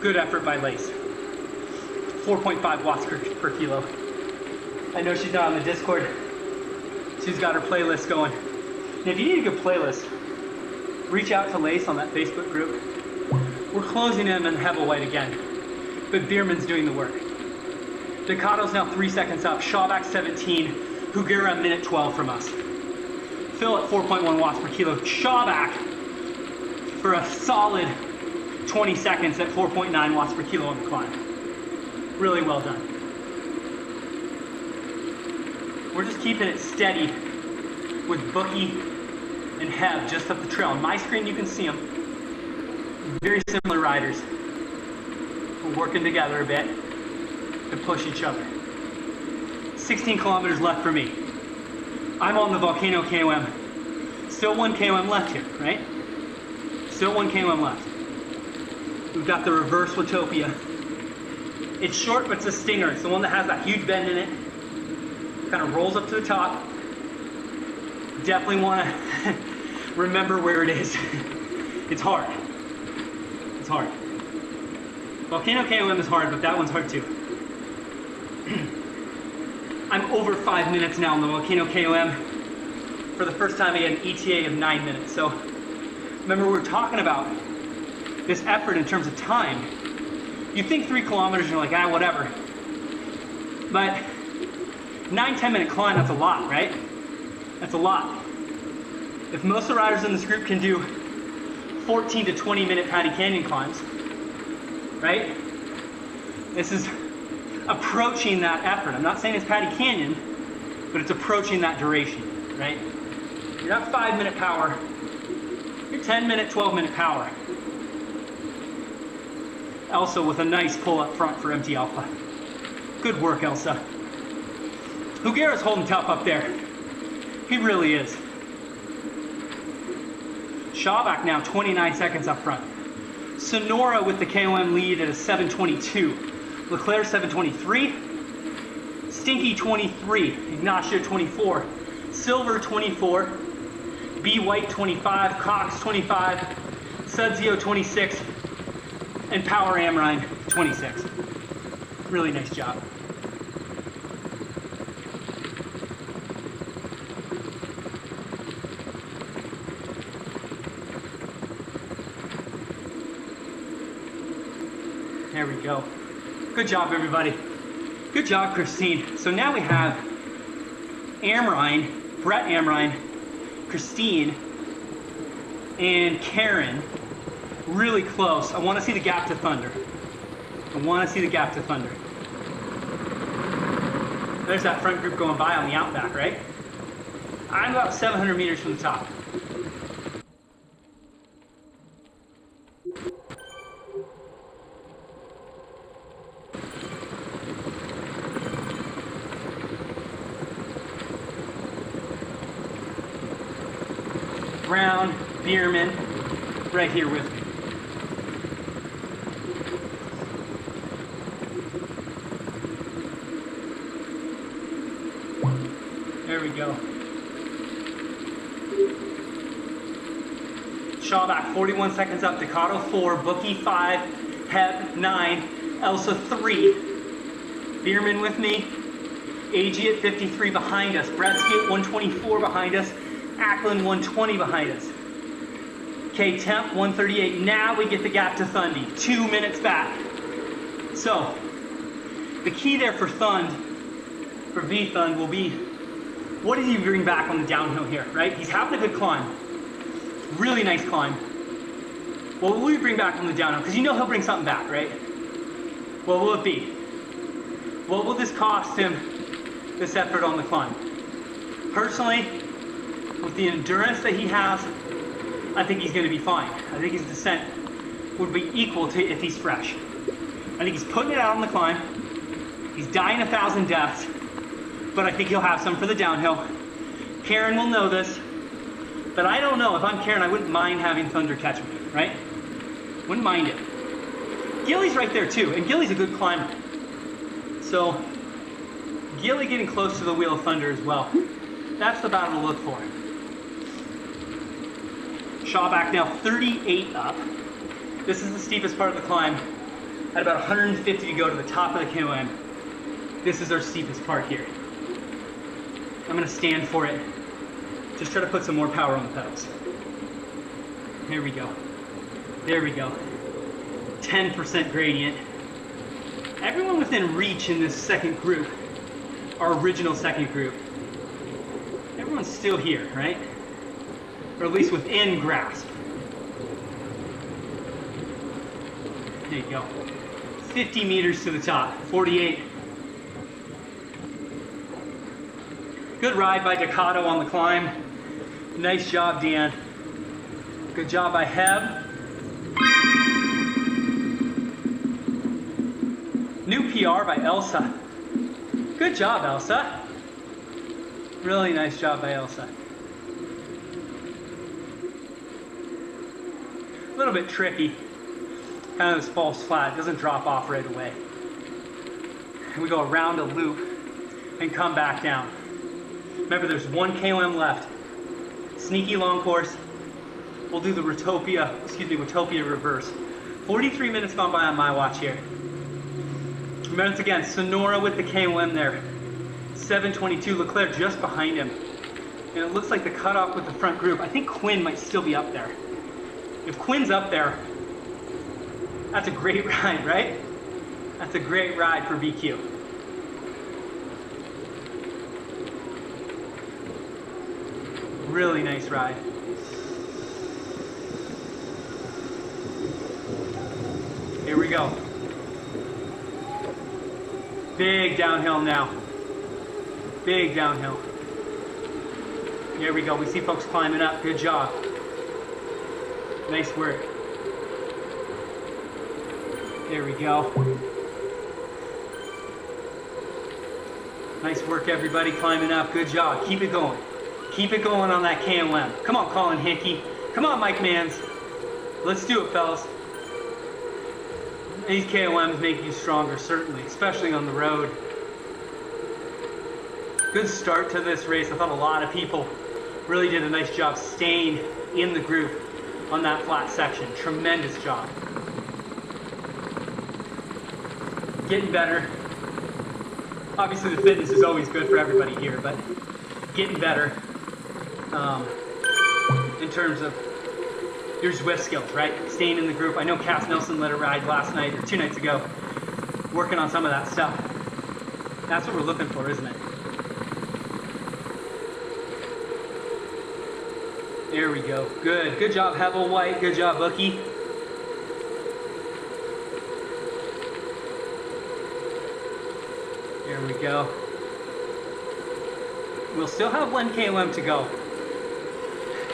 good effort by Lace. 4.5 watts per kilo. I know she's not on the Discord. She's got her playlist going. And if you need a good playlist, reach out to Lace on that Facebook group. We're closing in on Hebelwhite again, but Bierman's doing the work. Decato's now 3 seconds up, Shawback 17, Hugura a minute 12 from us. Phil at 4.1 watts per kilo. Shawback for a solid 20 seconds at 4.9 watts per kilo on the climb. Really well done. We're just keeping it steady with Bookie and Heb just up the trail. On my screen you can see them. Very similar riders. We're working together a bit to push each other. 16 kilometers left for me. I'm on the Volcano KOM. Still 1 KOM left here, right? Still 1 KOM left. We've got the reverse Watopia. It's short, but it's a stinger. It's the one that has that huge bend in it. Kind of rolls up to the top. Definitely want to remember where it is. It's hard. It's hard. Volcano KOM is hard, but that one's hard too. I'm over 5 minutes now on the Volcano KOM. For the first time I had an ETA of 9 minutes. So remember we were talking about this effort in terms of time. You think 3 kilometers, you're like, whatever. But 9-10 minute climb, that's a lot, right? That's a lot. If most of the riders in this group can do 14 to 20 minute Paddy Canyon climbs, right? This is approaching that effort. I'm not saying it's Paddy Canyon, but it's approaching that duration, right? You're not 5 minute power, you're 10 minute, 12 minute power. Elsa with a nice pull up front for MT Alpha. Good work, Elsa. Hugura's holding tough up there. He really is. Shawback now 29 seconds up front. Sonora with the KOM lead at a 7:22. Leclerc 7:23. Stinky 23. Ignacio 24. Silver 24. B White 25. Cox 25. Sudzio 26. And Power Amrine 26. Really nice job. There we go. Good job, everybody. Good job, Christine. So now we have Amrine, Brett Amrine, Christine, and Karen really close. I want to see the gap to Thunder. I want to see the gap to Thunder. There's that front group going by on the Outback, right? I'm about 700 meters from the top. Brown, Bierman, right here with me. There we go. Shawback 41 seconds up, Decato 4, Bookie 5, Heb 9, Elsa 3. Bierman with me. AG at 53 behind us. Bretsky at 124 behind us. Ackland 120 behind us. K Temp 138. Now we get the gap to Thundy. 2 minutes back. So the key there for Thund, for V-Thund, will be what does he bring back on the downhill here, right? He's having a good climb. Really nice climb. What will we bring back on the downhill? Because you know he'll bring something back, right? What will it be? What will this cost him, this effort on the climb? Personally, with the endurance that he has, I think he's going to be fine. I think his descent would be equal to if he's fresh. I think he's putting it out on the climb. He's dying 1,000 deaths, but I think he'll have some for the downhill. Karen will know this, but I don't know. If I'm Karen, I wouldn't mind having Thunder catch me, right? Wouldn't mind it. Gilly's right there too, and Gilly's a good climber. So, Gilly getting close to the Wheel of Thunder as well. That's the battle to look for. Shawback now 38 up. This is the steepest part of the climb. At about 150 to go to the top of the KOM. This is our steepest part here. I'm gonna stand for it. Just try to put some more power on the pedals. Here we go. There we go. 10% gradient. Everyone within reach in this second group, our original second group, everyone's still here, right? Or at least within grasp. There you go. 50 meters to the top, 48. Good ride by Ducato on the climb. Nice job, Dan. Good job by Heb. New PR by Elsa. Good job, Elsa. Really nice job by Elsa. A little bit tricky. Kind of this false flat. It doesn't drop off right away. And we go around a loop and come back down. Remember, there's 1 KOM left. Sneaky long course. We'll do the Watopia reverse. 43 minutes gone by on my watch here. Remember, again, Sonora with the KOM there. 722, Leclerc just behind him. And it looks like the cutoff with the front group. I think Quinn might still be up there. If Quinn's up there, that's a great ride, right? That's a great ride for BQ. Really nice ride. Here we go. Big downhill now. Big downhill. Here we go. We see folks climbing up. Good job. Nice work. There we go. Nice work, everybody, climbing up. Good job. Keep it going. Keep it going on that KOM. Come on, Colin Hickey. Come on, Mike Mans. Let's do it, fellas. These KOMs make you stronger, certainly, especially on the road. Good start to this race. I thought a lot of people really did a nice job staying in the group on that flat section. Tremendous job. Getting better. Obviously the fitness is always good for everybody here, but getting better in terms of your Zwift skills, right? Staying in the group. I know Cass Nelson led a ride last night or 2 nights ago, working on some of that stuff. That's what we're looking for, isn't it? There we go. Good. Good job, Hevel White. Good job, Bookie. There we go. We'll still have 1 KOM to go.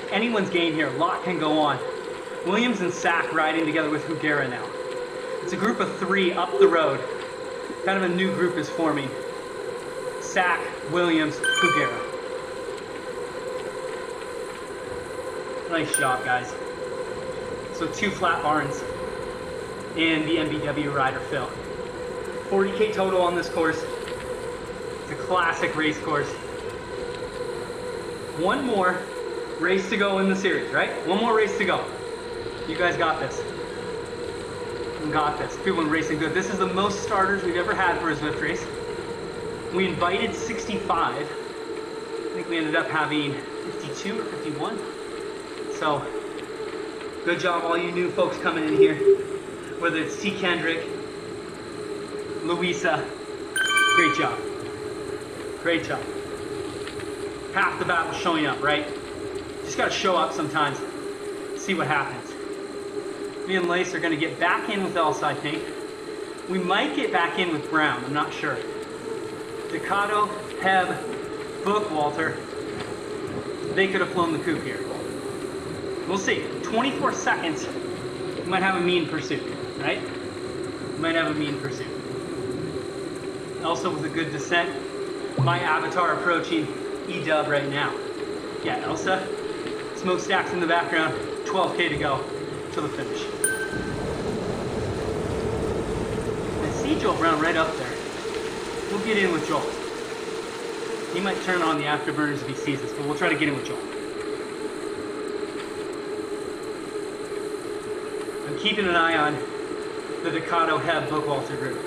Anyone's game here. A lot can go on. Williams and Sack riding together with Hugera now. It's a group of 3 up the road. Kind of a new group is forming. Sack, Williams, Hugera. Nice job, guys. So 2 flat barns and the MBW rider fill. 40K total on this course. It's a classic race course. 1 more race to go in the series, right? 1 more race to go. You guys got this. You got this. People are racing good. This is the most starters we've ever had for a Zwift race. We invited 65. I think we ended up having 52 or 51. So, good job all you new folks coming in here. Whether it's T. Kendrick, Louisa, great job. Great job. Half the battle showing up, right? Just gotta show up sometimes. See what happens. Me and Lace are going to get back in with Elsa, I think. We might get back in with Brown, I'm not sure. Ducato, Heb, Book, Walter. They could have flown the coop here. We'll see. 24 seconds. We might have a mean pursuit, right? We might have a mean pursuit. Elsa with a good descent. My avatar approaching E-dub right now. Yeah, Elsa. Smokestacks in the background. 12K to go till the finish. I see Joel Brown right up there. We'll get in with Joel. He might turn on the afterburners if he sees us, but we'll try to get in with Joel. I'm keeping an eye on the Ducato Heb Bookwalter group.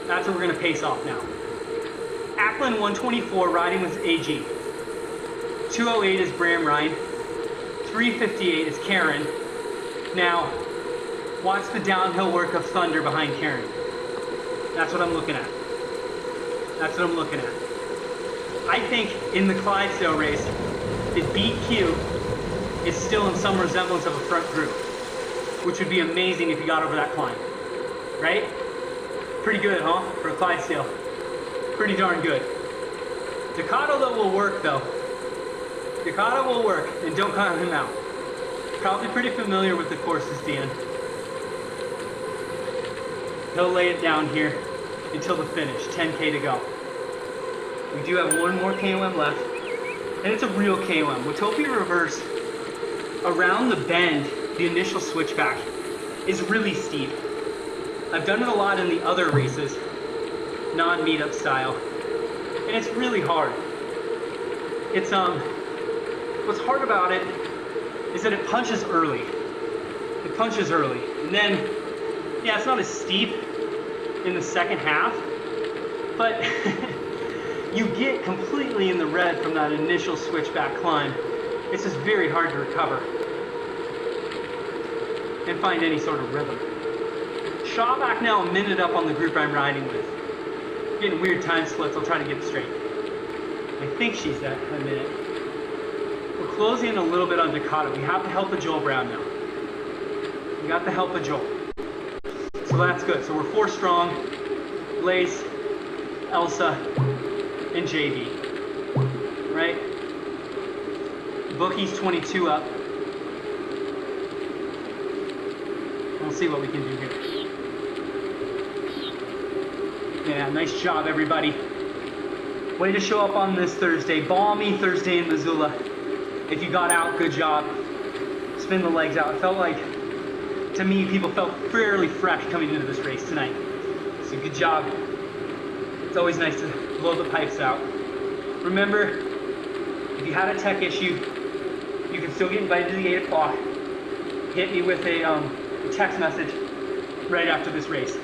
That's what we're going to pace off now. Ackland 124 riding with AG. 208 is Bram Ryan. 358 is Karen. Now, watch the downhill work of Thunder behind Karen. That's what I'm looking at. That's what I'm looking at. I think in the Clydesdale race, the BQ is still in some resemblance of a front group, which would be amazing if you got over that climb, right? Pretty good, huh, for a Clydesdale? Pretty darn good. Ducato though will work though. Ducato will work, and don't count him out. Probably pretty familiar with the courses, Dan. He'll lay it down here until the finish, 10K to go. We do have one more KOM left, and it's a real KOM. Watopia reverse around the bend, the initial switchback, is really steep. I've done it a lot in the other races, non-meetup style, and it's really hard. It's what's hard about it is that it punches early. It punches early, and then yeah, it's not as steep in the second half, but you get completely in the red from that initial switchback climb. It's just very hard to recover and find any sort of rhythm. Shawback now a minute up on the group I'm riding with. Getting weird time splits, I'll try to get it straight. I think she's at a minute. We're closing in a little bit on Ducato. We have the help of Joel Brown now. We got the help of Joel. So that's good. So we're 4 strong. Lace, Elsa, and JD. Right? Bookie's 22 up. We'll see what we can do here. Yeah, nice job, everybody. Way to show up on this Thursday. Balmy Thursday in Missoula. If you got out, good job. Spin the legs out. It felt like, to me, people felt fairly fresh coming into this race tonight. So good job. It's always nice to blow the pipes out. Remember, if you had a tech issue, you can still get invited to the 8 o'clock. Hit me with a text message right after this race.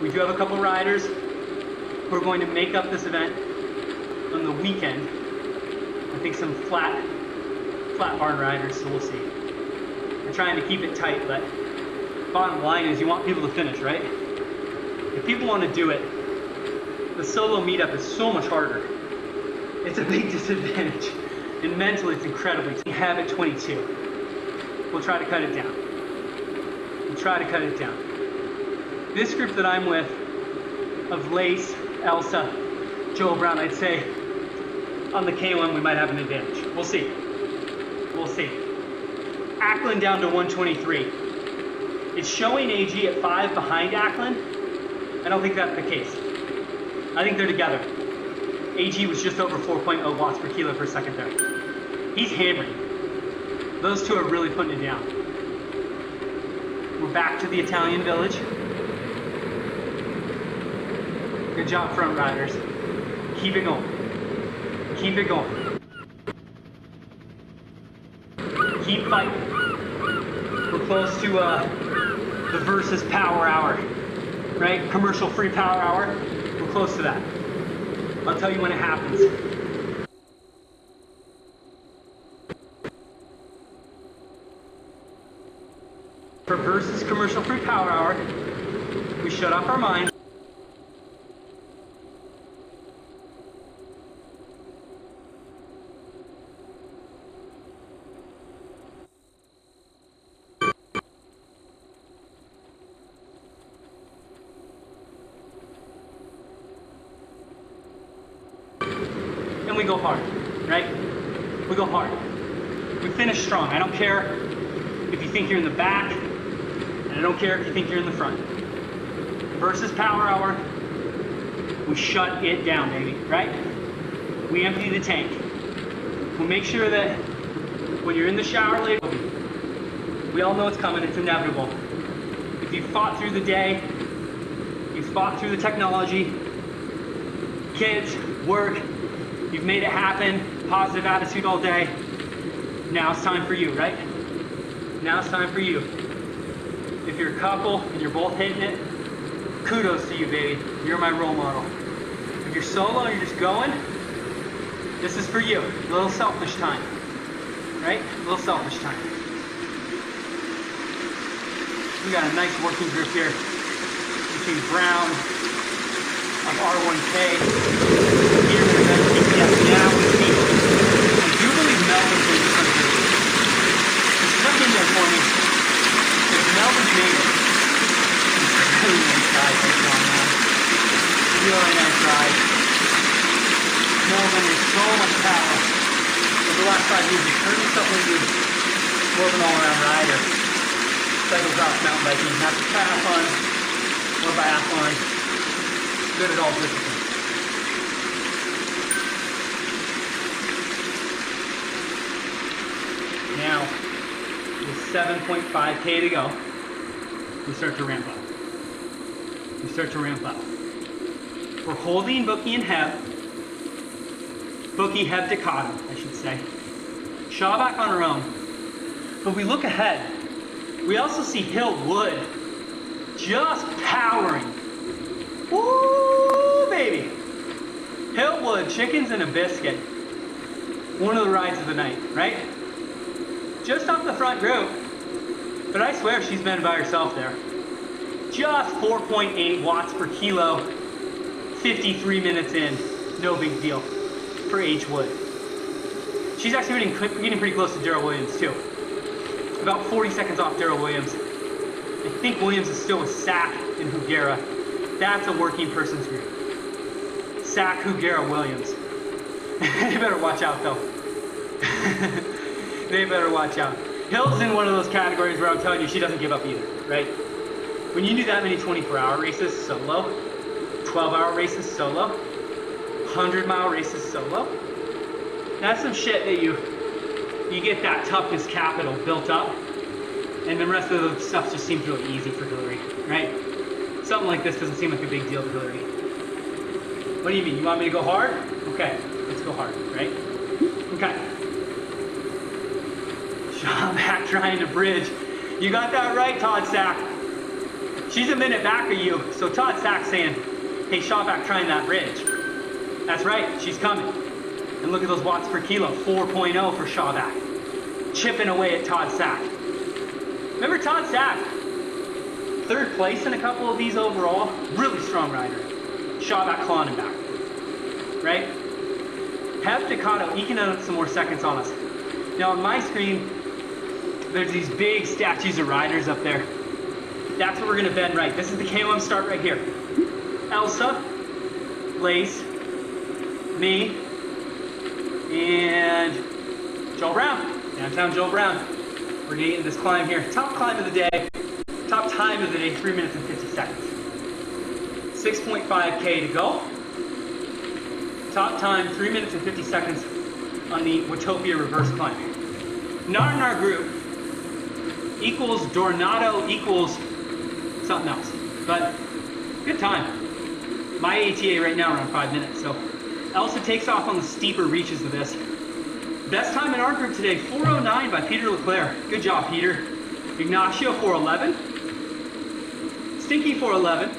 We do have a couple riders who are going to make up this event on the weekend. I think some flat barn riders, so we'll see. We're trying to keep it tight, but bottom line is you want people to finish, right? If people want to do it, the solo meetup is so much harder. It's a big disadvantage. And mentally, it's incredibly tough. We have it 22. We'll try to cut it down. We'll try to cut it down. This group that I'm with, of Lace, Elsa, Joel Brown, I'd say on the K1 we might have an advantage. We'll see. We'll see. Ackland down to 123. It's showing AG at 5 behind Ackland. I don't think that's the case. I think they're together. AG was just over 4.0 watts per kilo per second there. He's hammering. Those two are really putting it down. We're back to the Italian village. Good job, front riders. Keep it going. Keep it going. Keep fighting. We're close to the Versus Power Hour, right? Commercial free Power Hour. We're close to that. I'll tell you when it happens. For Versus Commercial Free Power Hour, we shut off our minds. we go hard, right? We go hard. We finish strong. I don't care if you think you're in the back, and I don't care if you think you're in the front. Versus power hour, we shut it down, baby, right? We empty the tank. We make sure that when you're in the shower later, we all know it's coming, it's inevitable. If you fought through the day, you fought through the technology, kids, work, you've made it happen, positive attitude all day, now it's time for you, right? Now it's time for you. If you're a couple and you're both hitting it, kudos to you, baby. You're my role model. If you're solo and you're just going, this is for you. A little selfish time, right? A little selfish time. We got a nice working group here between Brown of R1K, here with MTCX now with me. I do believe Melvin's in this country. Just tuck in there for me. If Melvin's made it, he's a really nice ride right now, man. Really nice ride. Melvin is so much power. Over the last 5 years, he's turned himself into more of an all-around rider. Cyclocross, mountain biking, not the triathlon or biathlon. Good at all disciplines. Now, with 7.5K to go, we start to ramp up. We start to ramp up. We're holding Bookie and Heb. Bookie, Heb, Decado, I should say. Shaw back on her own. But we look ahead. We also see Hill Wood just powering. Woo, baby. Hill Wood, chickens and a biscuit. One of the rides of the night, right? Just off the front group. But I swear she's been by herself there. Just 4.8 watts per kilo. 53 minutes in. No big deal for H. Wood. She's actually getting pretty close to Daryl Williams too. About 40 seconds off Daryl Williams. I think Williams is still with Sack and Hugera. That's a working person's group. Sack, Hugera, Williams. They better watch out though. They better watch out. Hill's in one of those categories where I'm telling you she doesn't give up either, right? When you do that many 24-hour races solo, 12-hour races solo, 100-mile races solo, that's some shit that you get that toughness capital built up, and the rest of the stuff just seems really easy for Hillary, right? Something like this doesn't seem like a big deal to Hillary. What do you mean? You want me to go hard? Okay, let's go hard, right? Okay. Shaw back trying to bridge. You got that right, Todd Sack. She's a minute back of you, so Todd Sack's saying, hey, Shaw back trying that bridge. That's right, she's coming. And look at those watts per kilo, 4.0 for Shawback. Chipping away at Todd Sack. Remember Todd Sack? 3rd place in a couple of these overall. Really strong rider. Shawback clawing him back. Right? Heb Decado eking out some more seconds on us. Now on my screen, there's these big statues of riders up there. That's what we're going to bend right. This is the KOM start right here. Elsa, Lace, me, and Joel Brown, downtown Joel Brown. We're getting this climb here. Top climb of the day, top time of the day, 3 minutes and 50 seconds. 6.5K to go. Top time, 3 minutes and 50 seconds on the Watopia reverse climb. Not in our group, equals Dornado equals something else, but good time. My ATA right now around 5 minutes, so Elsa takes off on the steeper reaches of this. Best time in our group today, 4:09 by Peter Leclerc. Good job, Peter. Ignacio, 4:11. Stinky, 4:11.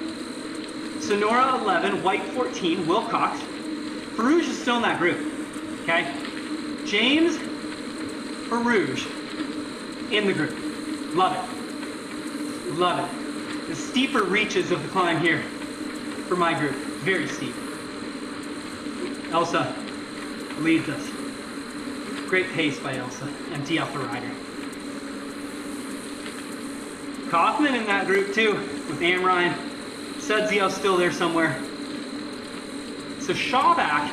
Sonora, 11. White, 14. Wilcox. Farouge is still in that group. Okay? James, Farouge, in the group. Love it. Love it. The steeper reaches of the climb here for my group. Very steep. Elsa leads us. Great pace by Elsa. Empty out the rider. Kaufman in that group too, with Amrine. Sudzio's still there somewhere. So Shawback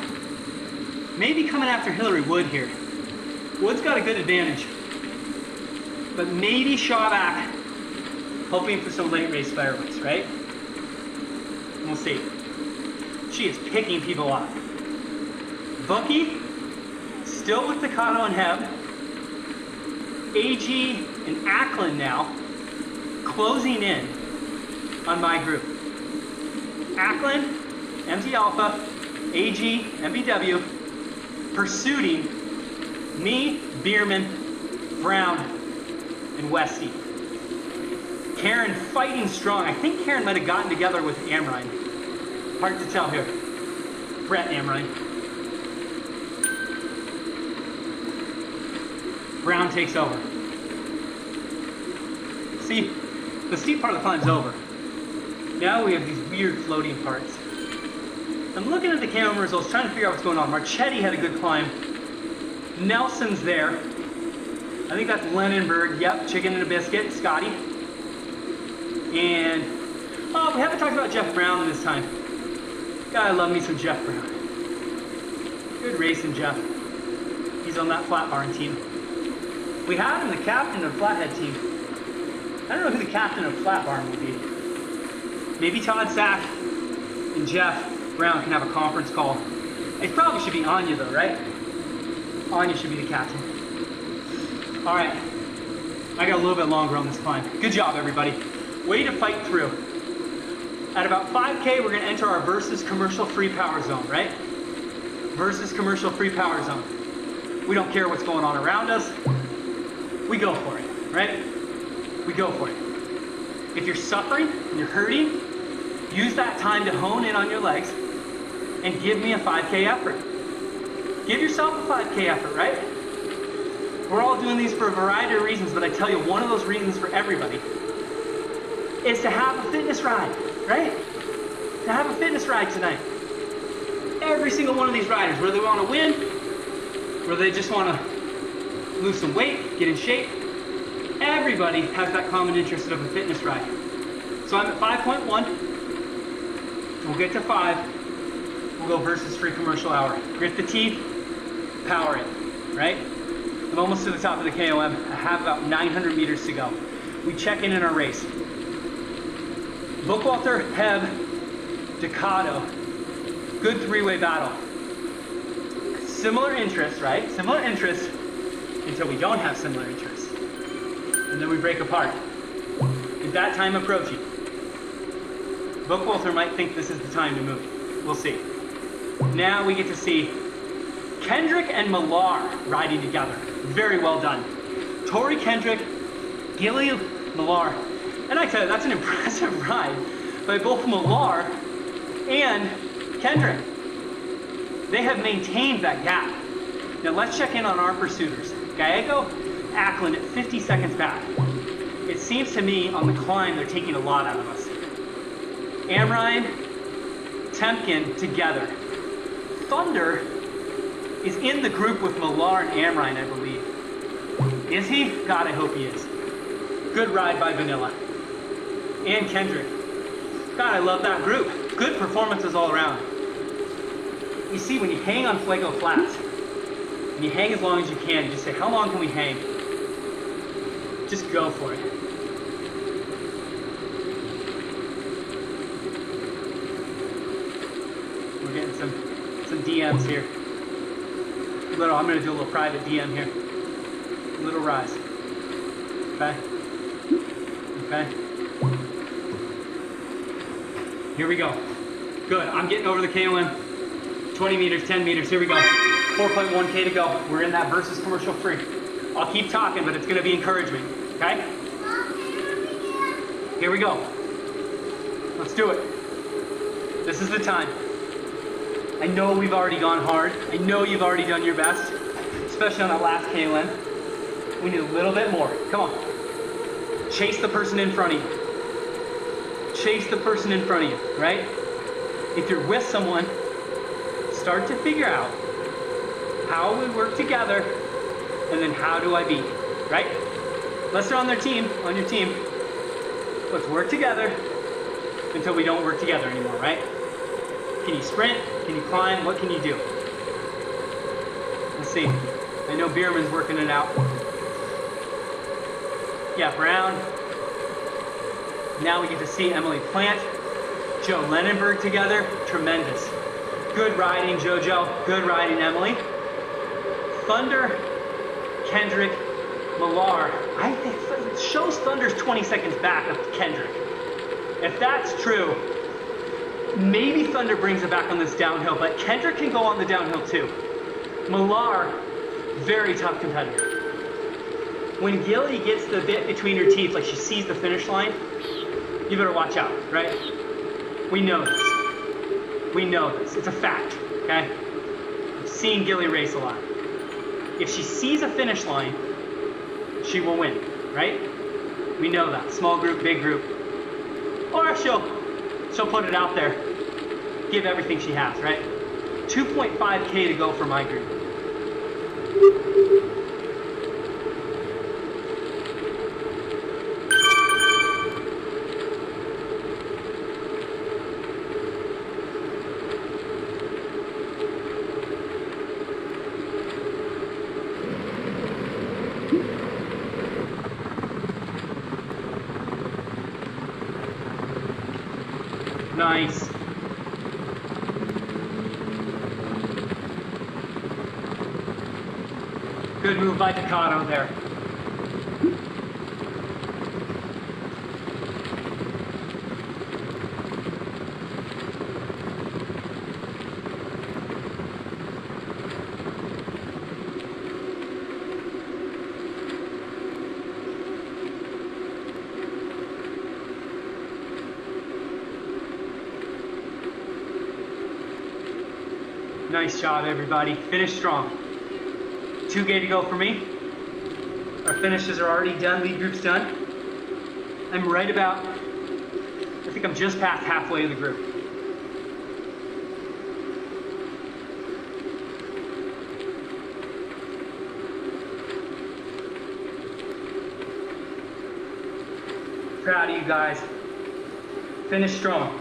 maybe coming after Hillary Wood here. Wood's got a good advantage. But maybe Shawback, hoping for some late race fireworks, right? We'll see. She is picking people off. Bucky, still with Ducato and Heb. AG and Ackland now, closing in on my group. Ackland, MT Alpha, AG, MBW, pursuing me, Bierman, Brown, and Westy. Karen fighting strong. I think Karen might have gotten together with Amrine. Hard to tell here. Brett Amrine. Brown takes over. See, the steep part of the climb's over. Now we have these weird floating parts. I'm looking at the camera results, trying to figure out what's going on. Marchetti had a good climb. Nelson's there. I think that's Lennonberg. Yep, chicken and a biscuit. Scotty. And, oh, we haven't talked about Jeff Brown this time. Gotta love me some Jeff Brown. Good racing, Jeff. He's on that flat barn team. We had him the captain of Flathead team. I don't know who the captain of Flat Barn will be. Maybe Todd Sack and Jeff Brown can have a conference call. It probably should be Anya though, right? Anya should be the captain. All right, I got a little bit longer on this climb. Good job, everybody. Way to fight through. At about 5K, we're gonna enter our versus commercial free power zone, right? Versus commercial free power zone. We don't care what's going on around us. We go for it, right? We go for it. If you're suffering and you're hurting, use that time to hone in on your legs and give me a 5K effort. Give yourself a 5K effort, right? We're all doing these for a variety of reasons, but I tell you, one of those reasons for everybody is to have a fitness ride, right? To have a fitness ride tonight. Every single one of these riders, whether they want to win, whether they just want to lose some weight, get in shape, everybody has that common interest of a fitness ride. So I'm at 5.1. We'll get to 5. We'll go versus free commercial hour. Grit the teeth, power it, right? I'm almost to the top of the KOM. I have about 900 meters to go. We check in our race. Bookwalter, Heb, Ducato. Good three-way battle. Similar interests, right? Similar interests until we don't have similar interests. And then we break apart. Is that time approaching? Bookwalter might think this is the time to move. We'll see. Now we get to see Kendrick and Millar riding together. Very well done. Tori Kendrick, Gilly Millar. And I tell you, that's an impressive ride by both Millar and Kendrick. They have maintained that gap. Now let's check in on our pursuiters. Gallego, Ackland at 50 seconds back. It seems to me on the climb they're taking a lot out of us. Amrine, Temkin together. Thunder is in the group with Millar and Amrine, I believe. Is he? God, I hope he is. Good ride by Vanilla. And Kendrick. God, I love that group. Good performances all around. You see, when you hang on Fuego Flats, and you hang as long as you can, you just say, how long can we hang? Just go for it. We're getting some DMs here. I'm going to do a little private DM here. Little rise. Okay? Okay? Here we go. Good. I'm getting over the KOM. 20 meters, 10 meters. Here we go. 4.1K to go. We're in that versus commercial free. I'll keep talking, but it's going to be encouragement. Okay? Here we go. Let's do it. This is the time. I know we've already gone hard. I know you've already done your best, especially on that last KOM. We need a little bit more. Come on. Chase the person in front of you. Chase the person in front of you, right? If you're with someone, start to figure out how we work together, and then how do I beat you, right? Unless they're on their team, on your team, let's work together until we don't work together anymore, right? Can you sprint? Can you climb? What can you do? see. I know Bierman's working it out. Yeah, Brown. Now we get to see Emily Plant, Joe Lenenberg together. Tremendous. Good riding, JoJo. Good riding, Emily. Thunder, Kendrick, Millar. I think it shows Thunder's 20 seconds back of Kendrick. If that's true, maybe Thunder brings it back on this downhill, but Kendrick can go on the downhill too. Millar, very tough competitor. When Gilly gets the bit between her teeth, like she sees the finish line, you better watch out, right? We know this. We know this. It's a fact, okay? I've seen Gilly race a lot. If she sees a finish line, she will win, right? We know that. Small group, big group. Or she'll put it out there, give everything she has, right? 2.5K to go for my group. Nice. Good move by Ducato there. Nice job, everybody. Finish strong. 2K to go for me. Our finishes are already done. Lead group's done. I'm right about, I think I'm just past halfway of the group. Proud of you guys. Finish strong.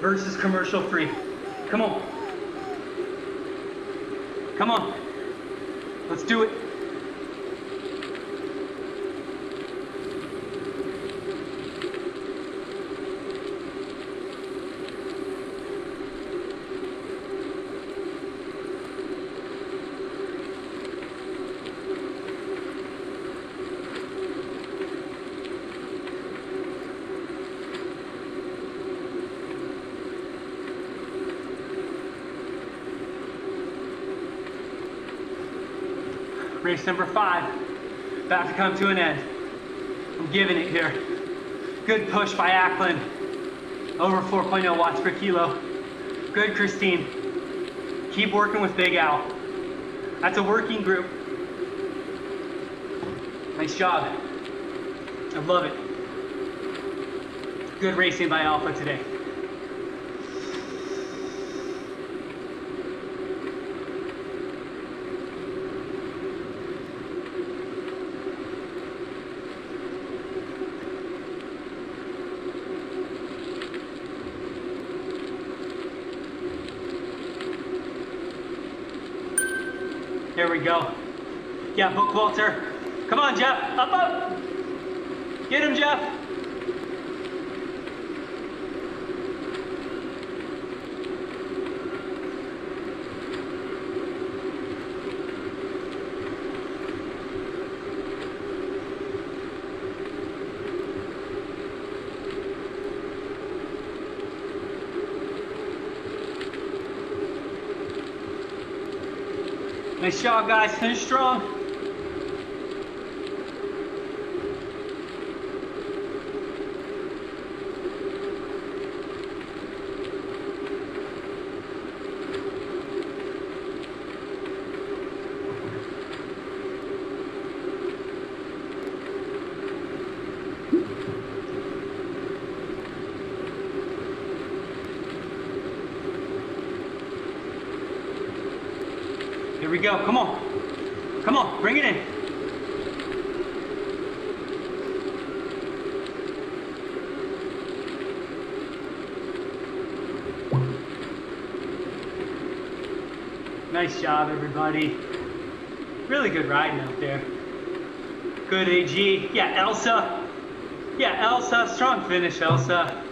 Versus commercial free. Come on. Come on. Let's do it. Race number 5, about to come to an end. I'm giving it here. Good push by Ackland. Over 4.0 watts per kilo. Good, Christine. Keep working with Big Al. That's a working group. Nice job. I love it. Good racing by Alpha today. There we go. Yeah, book Walter. Come on, Jeff. Up, up. Get him, Jeff. Nice job, guys. Finish strong. Here we go. Come on. Come on. Bring it in. Nice job, everybody. Really good riding out there. Good AG. Yeah, Elsa. Yeah, Elsa. Strong finish, Elsa.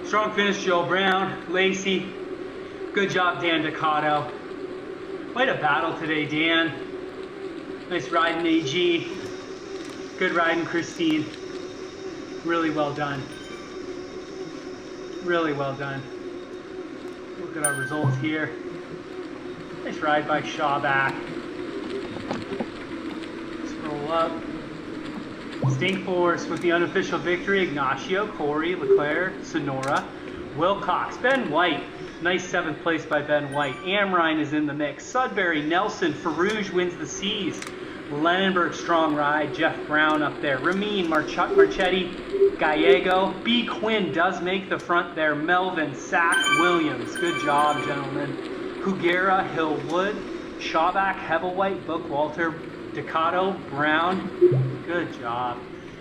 Strong finish, Joe Brown. Lacey. Good job, Dan Ducato. Quite a battle today, Dan. Nice riding, AG. Good riding, Christine. Really well done. Really well done. Look at our results here. Nice ride by Shawback. Scroll up. Stink Force with the unofficial victory. Ignacio, Corey, Leclerc, Sonora, Wilcox, Ben White. Nice 7th place by Ben White. Amrine is in the mix. Sudbury, Nelson, Farouge wins the C's. Lennonberg, strong ride. Jeff Brown up there. Ramin, Marchetti, Gallego. B. Quinn does make the front there. Melvin, Sack, Williams. Good job, gentlemen. Hugera, Hillwood, Shawback, Hevelwhite, Bookwalter, Ducato, Brown. Good job.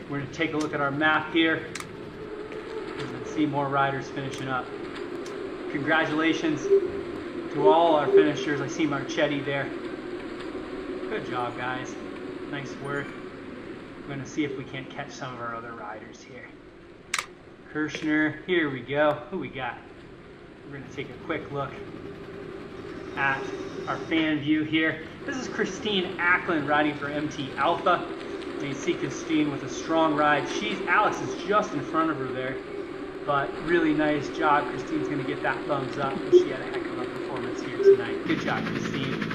We're going to take a look at our map here. You can see more riders finishing up. Congratulations to all our finishers. I see Marchetti there. Good job, guys. Nice work. We're going to see if we can't catch some of our other riders here. Kirshner, here we go. Who we got? We're going to take a quick look at our fan view here. This is Christine Ackland riding for MT Alpha. And you see Christine with a strong ride. Alex is just in front of her there. But really nice job. Christine's going to get that thumbs up. She had a heck of a performance here tonight. Good job, Christine.